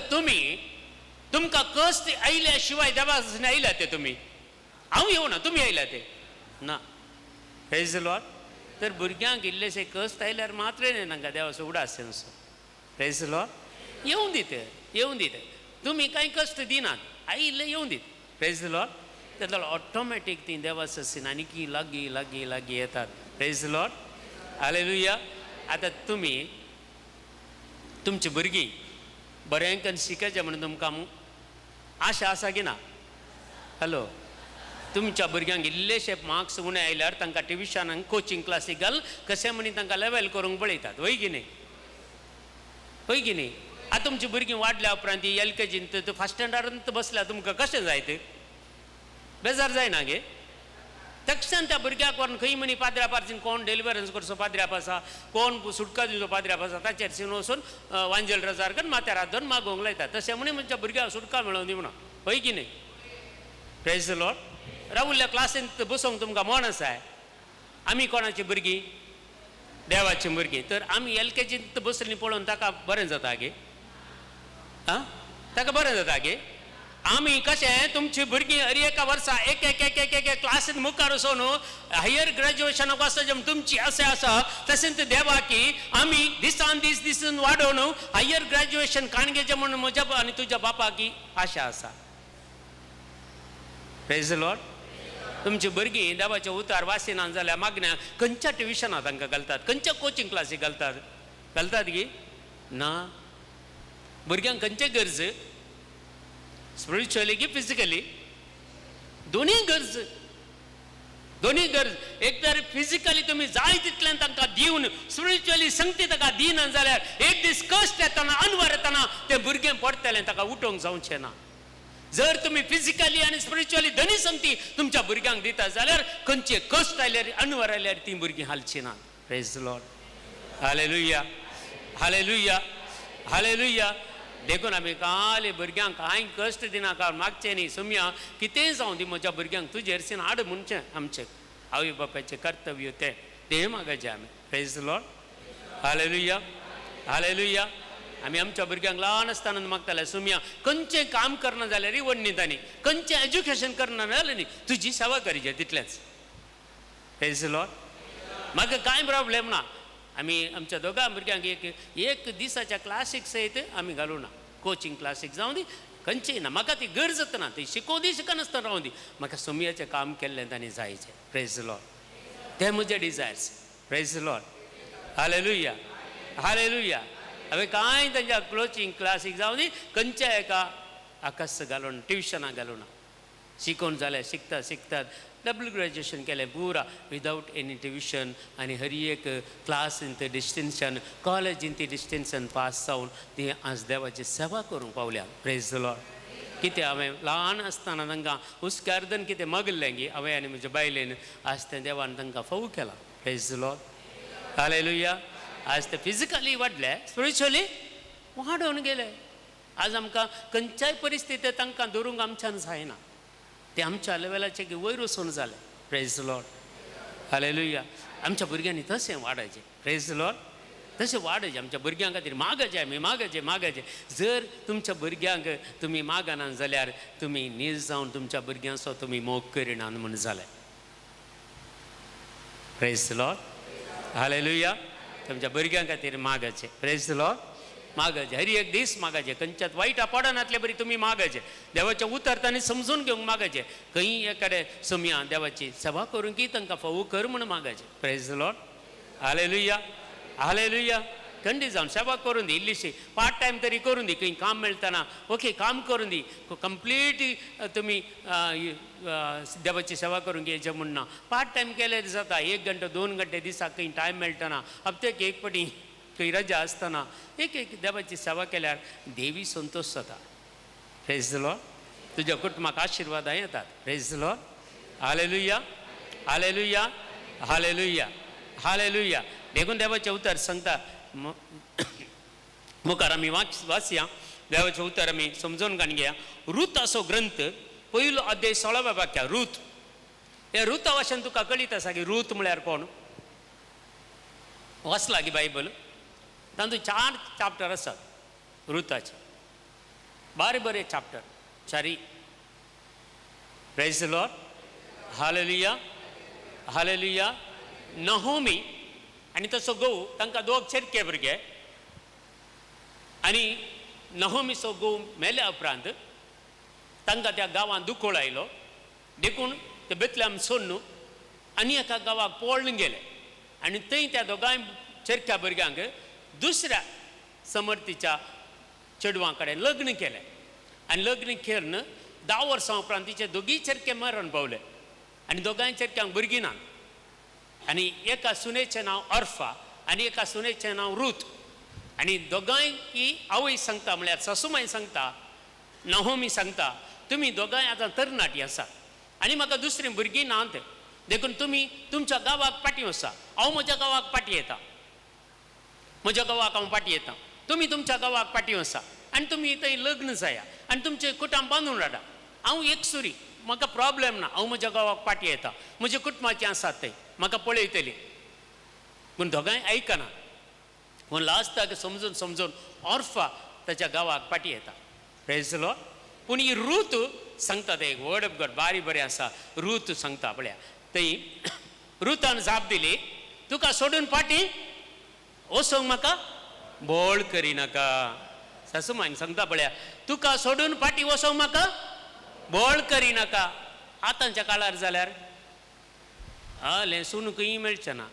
तुमकां कश्ट आयल्या शिवाय देवा आयल्या ते तुमी, हांव येवना, तुमी आयल्या ते ना. Praise the Lord. तर भुरग्यांक इल्लेशे कश्ट आयल्यार मात्र न्ही तांकां देवाचो उडास असो. Praise the Lord. येवं दीत, येवं दीत. तुमी कांय कश्ट दिनात, आयिल्ले येवं दीत. Praise the Lord. तेन्ना ऑटोमॅटीक ती देवा सर्सीन आनीक लागीं लागीं लागीं येतात. Praise the Lord. हालेलुया. आतां तुमी तुमची भुरगीं बरेंकन शिकचे म्हणून तुमकां आशा आसा की ना? हॅलो, तुमच्या भुरग्यांक इल्लेशे मार्क्स उणे आयल्यार तांकां ट्युशनाक कोचिंग क्लासीक घाल, कशें म्हणून तांकां लेवल करूंक पळयतात, वय की न्ही? वय की न्ही? आतां तुमची भुरगीं वाडल्या उपरांत LKGंत फर्स्ट स्टँडर्डांत बसल्या, तुमकां कशें जाय ते? बेजार जायना गे? तक्षण त्या भुरग्याक व्हरून खंय म्हणी पाद्र्या पारसीन कोण डेलिव्हरन्स करचो पाद्र्याप आसा, कोण सुटका दिवचो पाद्र्याप आसा, ताचेर सीन वचून वांजेल रजार करून माथ्यार हात धरून मागोवंक लायता. तशें म्हणी म्हणजे भुरग्याक सुटका मेळोवन दी म्हणून, हय की न्ही? Praise the Lord. रावुल्ल्या क्लासींत बसोंक तुमकां मन आसा? आमी कोणाची भुरगीं? देवाची भुरगीं. तर आमी LKGंत बसलीं पळोवन ताका बरें जाता गे? आं, ताका बरें जाता गे? आमी कशें तुमची भुरगीं हर एका वर्सा एक एक एक एक एक क्लासीन मुखार वचोन हायर ग्रॅज्युएशनाक वचता जेन्ना तुमची अशें आसा तशेंच देवा की आमी दिसान दीस वाडोवन हायर ग्रॅज्युएशन काणगेचें म्हणून म्हज्या आनी तुज्या बापाक की आशा आसा. Praise the Lord. तुमची भुरगीं देवाचे उतार वासिनात जाल्यार मागण्या खंयच्या ट्युशनां तांकां घालतात, खंयच्या कोचिंग क्लासीक घालतात गी? ना. भुरग्यांक खंयचे गरज? स्पिरिच्युअली की फिजिकली? दोन्ही गरज. एक तर फिजिकली तुम्ही जाय तितल्यान तांकां दिवन स्पिरिच्युअली संगती ताका दिना जाल्यार एक दीस कश्ट येतना अनवर येतना तें भुरगें पडटलें, ताका उठोवंक जावचें ना. जर तुम्ही फिजिकली आनी स्पिरिच्युअली दोनी संगती तुमच्या भुरग्यांक दिता जाल्यार खंयचे कश्ट आयल्यार अनवर आयल्यार ती भुरगीं हालची ना. Praise the Lord. Hallelujah, hallelujah, hallelujah. देखून आमी काले भुरग्यांक कांय कश्ट दिनाका, मागचें न्ही. सोम्या कितेंय जावं दी म्हज्या भुरग्यांक तुजेर सीन हाड म्हणचें आमचें आवय बापायचें कर्तव्य तें मागचें आमी. Praise the Lord. Hallelujah, hallelujah. आमी आमच्या भुरग्यांक ल्हान आसतना मागताले, सोम्या खंयचें काम करना जाल्यार वडणीतांनी, खंयचें एज्युकेशन करना जाल्यार न्ही तुजी सेवा करीचे तितलेंच. Praise the Lord. म्हाका कांय प्रॉब्लेम ना. आमी आमच्या दोगां भुरग्यांक एक दिसाच्या क्लासीक सयत आमी घालूं ना. कोचिंग क्लासीक जावं दी खंयचेय ना, म्हाका ती गरजच ना. ती शिकोव दी शिकनासतना रावूं दी, म्हाका सोमयाचें काम केल्लें तांणी जायचें. Praise the Lord. ते म्हजे desires. Praise the Lord. Hallelujah, hallelujah. हांवें कांय तांच्या कोचिंग क्लासीक जावं दी खंयच्या एका आकाश घालून ट्युशनाक घालूं ना. शिकोवन जाल्यार शिकतात डबल ग्रॅज्युएशन केलें पुरा विदावट एनी ट्युशन आनी हर एक क्लास इन ती डिस्टिंक्शन, कॉलेज इन ती डिस्टिंक्शन पास जावन ती आज देवाची सेवा करूंक पावल्या. Praise the Lord. कितें हांवें ल्हान आसतना तांकां उस्कार्दन कितें मागलें गी हांवें आनी म्हज्या बायलेन, आज तें देवान तांकां फावो केलां. Praise the Lord. हालेलुया. आज ते फिजिकली वाडले, स्पिरिच्युअली वाडोवन गेले. आज आमकां खंयच्याय परिस्थितींत तांकां धरूंक आमच्यान जायना. ते आमच्या लेवलाचे वयर वचून जाले. Praise the Lord. हालेलुया. आमच्या भुरग्यांनी तशें वाडयचें. Praise the Lord. तशें वाडयचें आमच्या भुरग्यां खातीर. मागचें आमी मागचें. जर तुमच्या भुरग्यांक तुमी मागना जाल्यार तुमी नीज जावन तुमच्या भुरग्यांचो तुमी मोग करिनात म्हूण जालें. Praise the Lord. हालेलुया. तुमच्या भुरग्यां खातीर मागचें. Praise the Lord. मागचें हर एक दीस मागचें. खंयच्यात वायट पडनातले बरी तुमी मागचें. देवाचें उतर तांणी समजून घेवंक मागचें. खंय एकाडे सोम्या देवाची सेवा करूंक की तांकां फावो कर म्हणून मागचें. Praise the Lord. Hallelujah, hallelujah. थंडी जावन सेवा करून दी. इल्लीशी पार्ट टायम तरी करून दी. खंय काम मेळटना ओके काम करून दी. कंप्लीट तुमी देवाची सेवा करूंक घ्यायचें म्हणना. पार्ट टायम केल्यार जाता. 1 घंटो 2 घंटे दिसाक खंय टायम मेळटना हप्त्याक एक पटी खंय रजा आसतना एक देवाची सेवा केल्यार देवी संतोश जाता. Praise the Lord. तुज्या कुटुंबाक आशिर्वादां येतात. Praise the Lord. Hallelujah, hallelujah, hallelujah, hallelujah. देखून देवाचें उतर सांगता मुखार आमी वाचया. देवाचें उतर आमी समजून घेया. रूत असो ग्रंथ पयलो अध्याय 16व्या वाक्या. रूत. हे रुता भाशेन तुका कळीत आसा की रूत म्हळ्यार कोण? वाचला की बायबल? तातूंत 4 चॅप्टर आसात रुताचे. बरे chapter 4. Praise the Lord. Hallelujah, hallelujah. Naomi आनी तसो घोव तांकां 2 चेडके भुरगे. आनी नहोमीचो घोव मेल्या उपरांत तांकां त्या गांवांत दुखोळ आयलो. देखून ते बेतलेम सोडून आनी एका गांवाक पळून गेले. आनी थंय त्या दोगांय चेडक्या भुरग्यांक दुसऱ्या समर्थीच्या चेडवां कडेन लग्न केलें. आनी लग्न केन्न 10 वर्सां उपरांत तिचे दोगूय चेडके मरण पावले. आनी दोगांय चेडक्यांक भुरगीं ना. आनी एका सुनेचें नांव अर्फा आनी एका सुनेचें नांव रूत. आनी दोगांय की आवय सांगता म्हळ्यार सासूमाय सांगता, नहोमी सांगता तुमी दोगांय आतां तरणाटी आसा आनी म्हाका दुसरीं भुरगीं नात. देखून तुम्ही तुमच्या गावाक पाठी वसा, हांव म्हज्या गावाक पाठी येता, म्हज्या गावाक हांव पाठी येता, तुम्ही तुमच्या गावाक पाठी वसा आनी तुमी थंय लग्न जाया आनी तुमचें कुटुंब बांदून राडा. हांव एक सुरी, म्हाका प्रॉब्लेम ना, हांव म्हज्या गावाक पाठी येता, म्हज्या कुटुंबाचीं आसात थंय, म्हाका पळयतलीं. पूण दोगांय आयकना. पूण लास्टाक समजून समजून ऑर्फा ताच्या गावाक पाठी येता. Praise the Lord. पूण ही रूथ सांगता, ते एक वर्ड ऑफ गॉड बारीक बरें आसा. रूथ सांगता पळया, थंय रुतान जाप दिली, तुका सोडून फाटी वचोंक म्हाका बोळ करिनाका. सासूमांक सांगता पळया, तुका सोडून फाटी वचोंक म्हाका बोळ करिनाका. आतांच्या काळार जाल्यार हले सुनूकय मेळचें ना.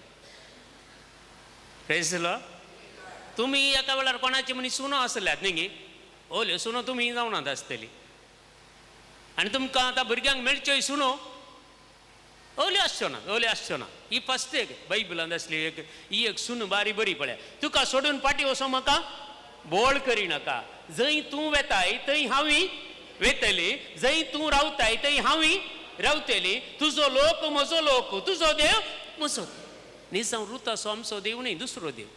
Praise the Lord. तुमी एका वेळार कोणाची मनीस सुनो आसल्यात न्ही, ओल्यो सुनो तुमी जावनात आसतली, आनी तुमकां आतां भुरग्यांक मेळच्योय सुनो ओल्यो आसच्यो ना, ओल्यो आसच्यो ना. ही फस्ट एक बायबलांत आसली एक ही एक सून बारी बरी पळया. तुका सोडून फाटी वचोंक म्हाका बोळ करिनाका. जंय तूं वेताय थंय हांवूय वेतली, जंय तूं रावताय थंय हांवूय रावतली. तुजो लोक म्हजो लोक, तुजो देव म्हजो. न्ही जावं रुताचो आमचो देव न्ही, दुसरो देव.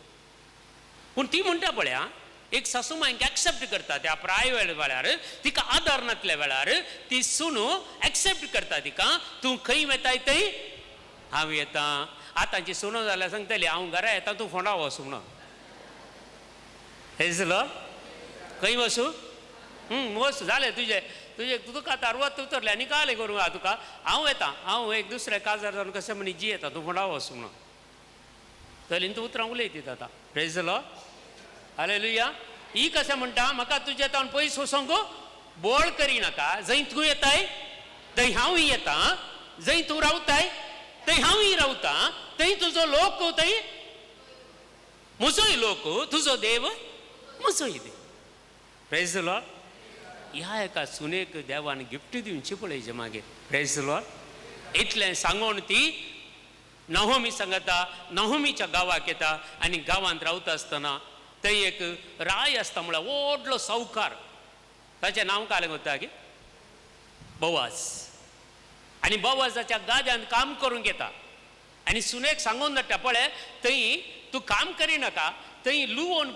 पूण ती म्हणटा पळया, एक सासूमांक एक्सेप्ट करता त्या प्राय वेळार, तिका आदार नासल्या वेळार ती सुनू एक्सेप्ट करता तिका. तूं खंय वेताय थंय हांव येता. आतांची सुनो जाल्यार सांगतली हांव घरा येता, तूं फोंडा वच म्हणून. हेजलो खंय वचूं? वच जालें तुजें तुजें तुका आतां 60 उतरलें आनी काले करूं तुका. हांव येता, हांव एक दुसऱ्या काजार जावन कशें मनीस जी येता, तूं फोंडा वच म्हणून. तरी तूं उतरां उलयता आतां. Praise the Lord. हालेलुया. ही कशें म्हणटा, म्हाका तुजे तावन पयस वचोंक बोळ करिनाका. जंय तूं येताय थंय हांवूय येता, जंय तूं रावताय थंय हांवूय रावता. थंय तुजो लोक थंय म्हजोय लोक, तुजो देव म्हजोय देव. Praise the Lord. ह्या एका सुनेक देवान गिफ्ट दिवची पळयचे मागीर. Praise the Lord. इतलें सांगून ती नहोमी सांगता, नहोमीच्या गांवाक येता आनी गांवांत रावता आसतना थंय एक राय आसता म्हळ्यार व्हडलो सावकार. ताचें नांव काय वता की बोवाज. आनी बोवाजाच्या गाद्यान काम करूंक येता. आनी सुनेक सांगून धाडटा पळय, थंय तूं काम करिनाका, थंय लुवोन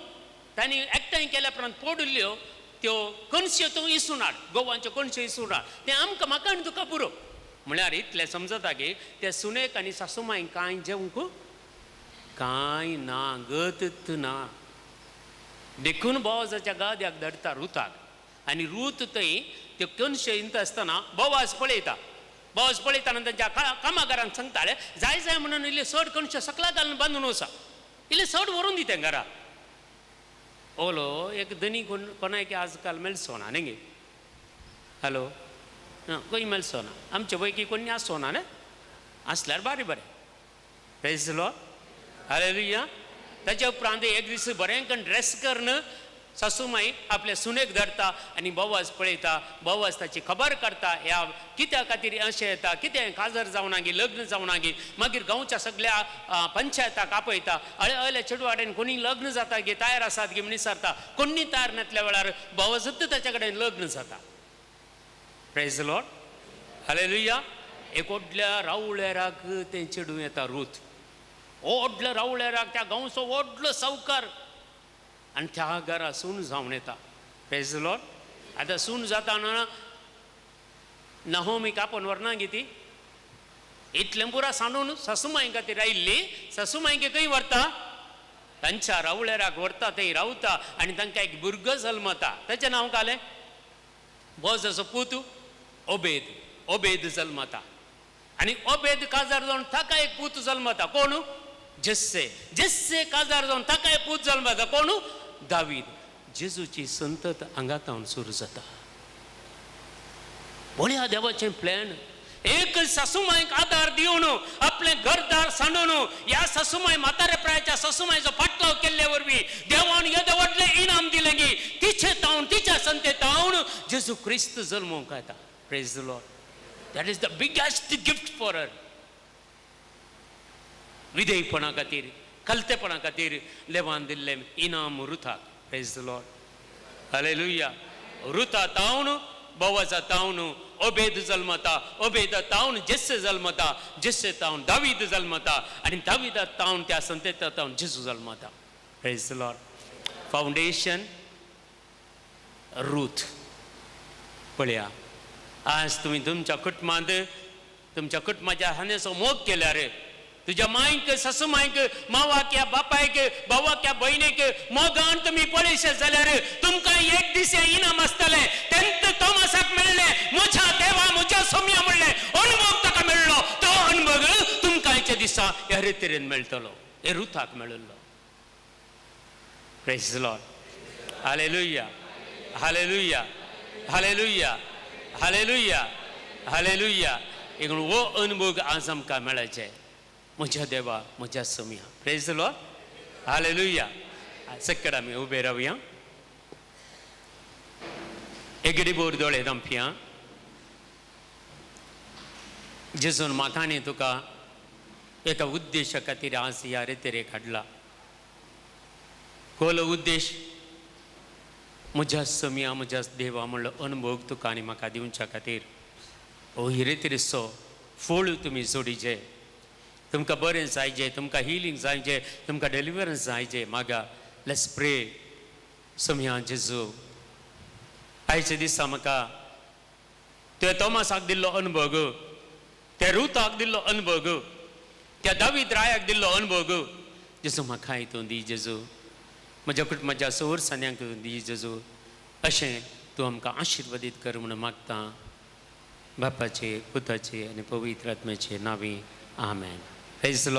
तांणी एकठांय केल्या प्रमाण पडल्यो त्यो कणस्यो तूं इसून हाड, गोवांच्यो कणस्यो इसून हाड. तें आमकां म्हाका आनी तुका पुरो. म्हळ्यार इतलें समजता की त्या सुनेक आनी सासूमांक कांय जेवंक कांय ना, गत ना. देखून बोवाजाच्या गाद्याक धाडटा रुताक. आनी रूथ थंय त्यो कणस्यो इंता आसतना बोवाज पळयता. बोवाज पळयतना तांच्या कामागारांक सांगताले, जाय जाय म्हणून इल्ले चड कणस्यो सकला घालून बांदून वचा, इल्ले चड व्हरून दी तें घरा. ओलो एक धनी कोणाय की आजकाल मेळचो ना न्ही. हॅलो, खंय मेळचो ना. आमचे पैकी कोणी आसचो ना न्ही, आसल्यार बारी बरें. Praise the Lord. हालेलुया. ताच्या उपरांत एक दीस बरें करून ड्रेस करून सासूमाई आपल्या सुनेक धरता आनी बोवाज पळयता. बोवाज ताची खबर काडटा, ह्या कित्या खातीर अशें येता, कितें काजर जावना गी, लग्न जावना गी. मागीर गांवच्या सगळ्या पंचायताक आपयता. अळे चेडवाडेन कोणी लग्न जाता गे, तयार आसात गे म्हण विचारता. कोणी तयार नासल्या वेळार बोवाजूच ताच्या कडेन लग्न जाता. Praise the Lord. हालेलुया. एक व्हडल्या रावळ्याराक तें चेडूं येता रूथ. व्हडल्या रावळ्याराक त्या गांवचो व्हडलो सावकार आनी त्या घरा सून जावन येता. Praise the Lord. आतां सून जाताना नहोमीक आपोवन व्हरना गे ती. इतलें पुरा सांडून सासूमाई खातीर आयिल्ली. सासूमाईक खंय व्हरता, तांच्या रावळ्याराक व्हरता. थंय रावता आनी तांकां एक भुरगो जल्मता. ताचें नांव कालें बोवाजाचो पूत ओबेद. ओबेद जल्मता. आनी ओबेद काजार जावन ताका एक पूत जल्मता. कोण? जस्से. जस्से काजार जावन ताका एक पूत जल्मता. कोण? दावीद. जेजूची संतत हांगातावन सुरू जाता. पळया देवाचें प्लॅन. एक सासूमाईक आदार दिवन आपलें घरदार सांडून ह्या सासूमाई म्हातारेपणाच्या सासूमाईचो फाटलाव केल्ले वरवीं देवान येदें व्हडलें इनाम दिलें गी. तिचे तावन तिच्या संते तावन जेजू क्रिस्त जल्मोवंक येता. Praise the Lord. That is the biggest gift for her. विधेयपणा खातीर, कलतेपणा खातीर देवान दिल्लें इनाम रुथाक. Praise the Lord. हालेलुया. रुथा तावन बोवाजा तावन ओबेद जल्मता, ओबेदातावन जेस्से जल्मता, जेस्सेतावन दावीद जल्मता आणि दावीदातावन त्या संततावन जेजू जल्मता. Praise the Lord. Foundation Ruth. पळया आज तुम्ही तुमच्या कुटुंबात तुमच्या कुटुंबाच्या हानेचो मोग केल्यार तुझ्या मायक सासू मायक मावाक्या बापायक भावाक्या भयणीक मोगान तुम्ही पळयशे जाल्यार तुमकां एक दीस इनाम आसतले. तेंत तोमासाक मेळ्ळे, मुझ्या देवा मुझ्या सोम्या म्हणले अनुभव ताका मेळ्ळो. तो अनुभव तुमकां हेच्या दिसा ह्या रितीन मेळटलो. हे रुथाक मेळिल्लो. Praise the Lord. Hallelujah, hallelujah, hallelujah, hallelujah, hallelujah. एक वो अनुभव आज आमकां मेळचे. मुझ्या देवा मुझ्या सोम्या. Praise the Lord. हालेलुया. सगळे आमी उबे रावया. एगडी बोर दोळे दंपया. जेजून म्हाका आनी तुका एका उद्देशा खातीर आज ह्या रितीरेक हाडला. कोलो उद्देश मुझ्या सोम्या मुझ्या देवा म्हणलो अनुभव तुका आनी म्हाका दिवच्या खातीर. हो ही रितीचो फळ तुमी जोडीचे. तुमकां बरें जायचें, तुमकां हिलींग जायचें, तुमकां डेलिव्हरन्स जायचें. मागा लेट्स प्रे. सोम्या जेजू आयचे दिसा म्हाका त्या तोमासाक दिल्लो अनुभव, त्या रुथाक दिल्लो अनुभव, त्या दावीद रायाक दिल्लो अनुभव जेजू म्हाका हितून दी. जेजू म्हज्या कुटुंबाच्या सौर सान्यांक दी. जेजू अशें तूं आमकां आशिर्वादीत कर म्हणून मागता. बापाचे, पुताचे आनी पवित्र आत्म्याचे नांवी. आमेन. Praise the Lord.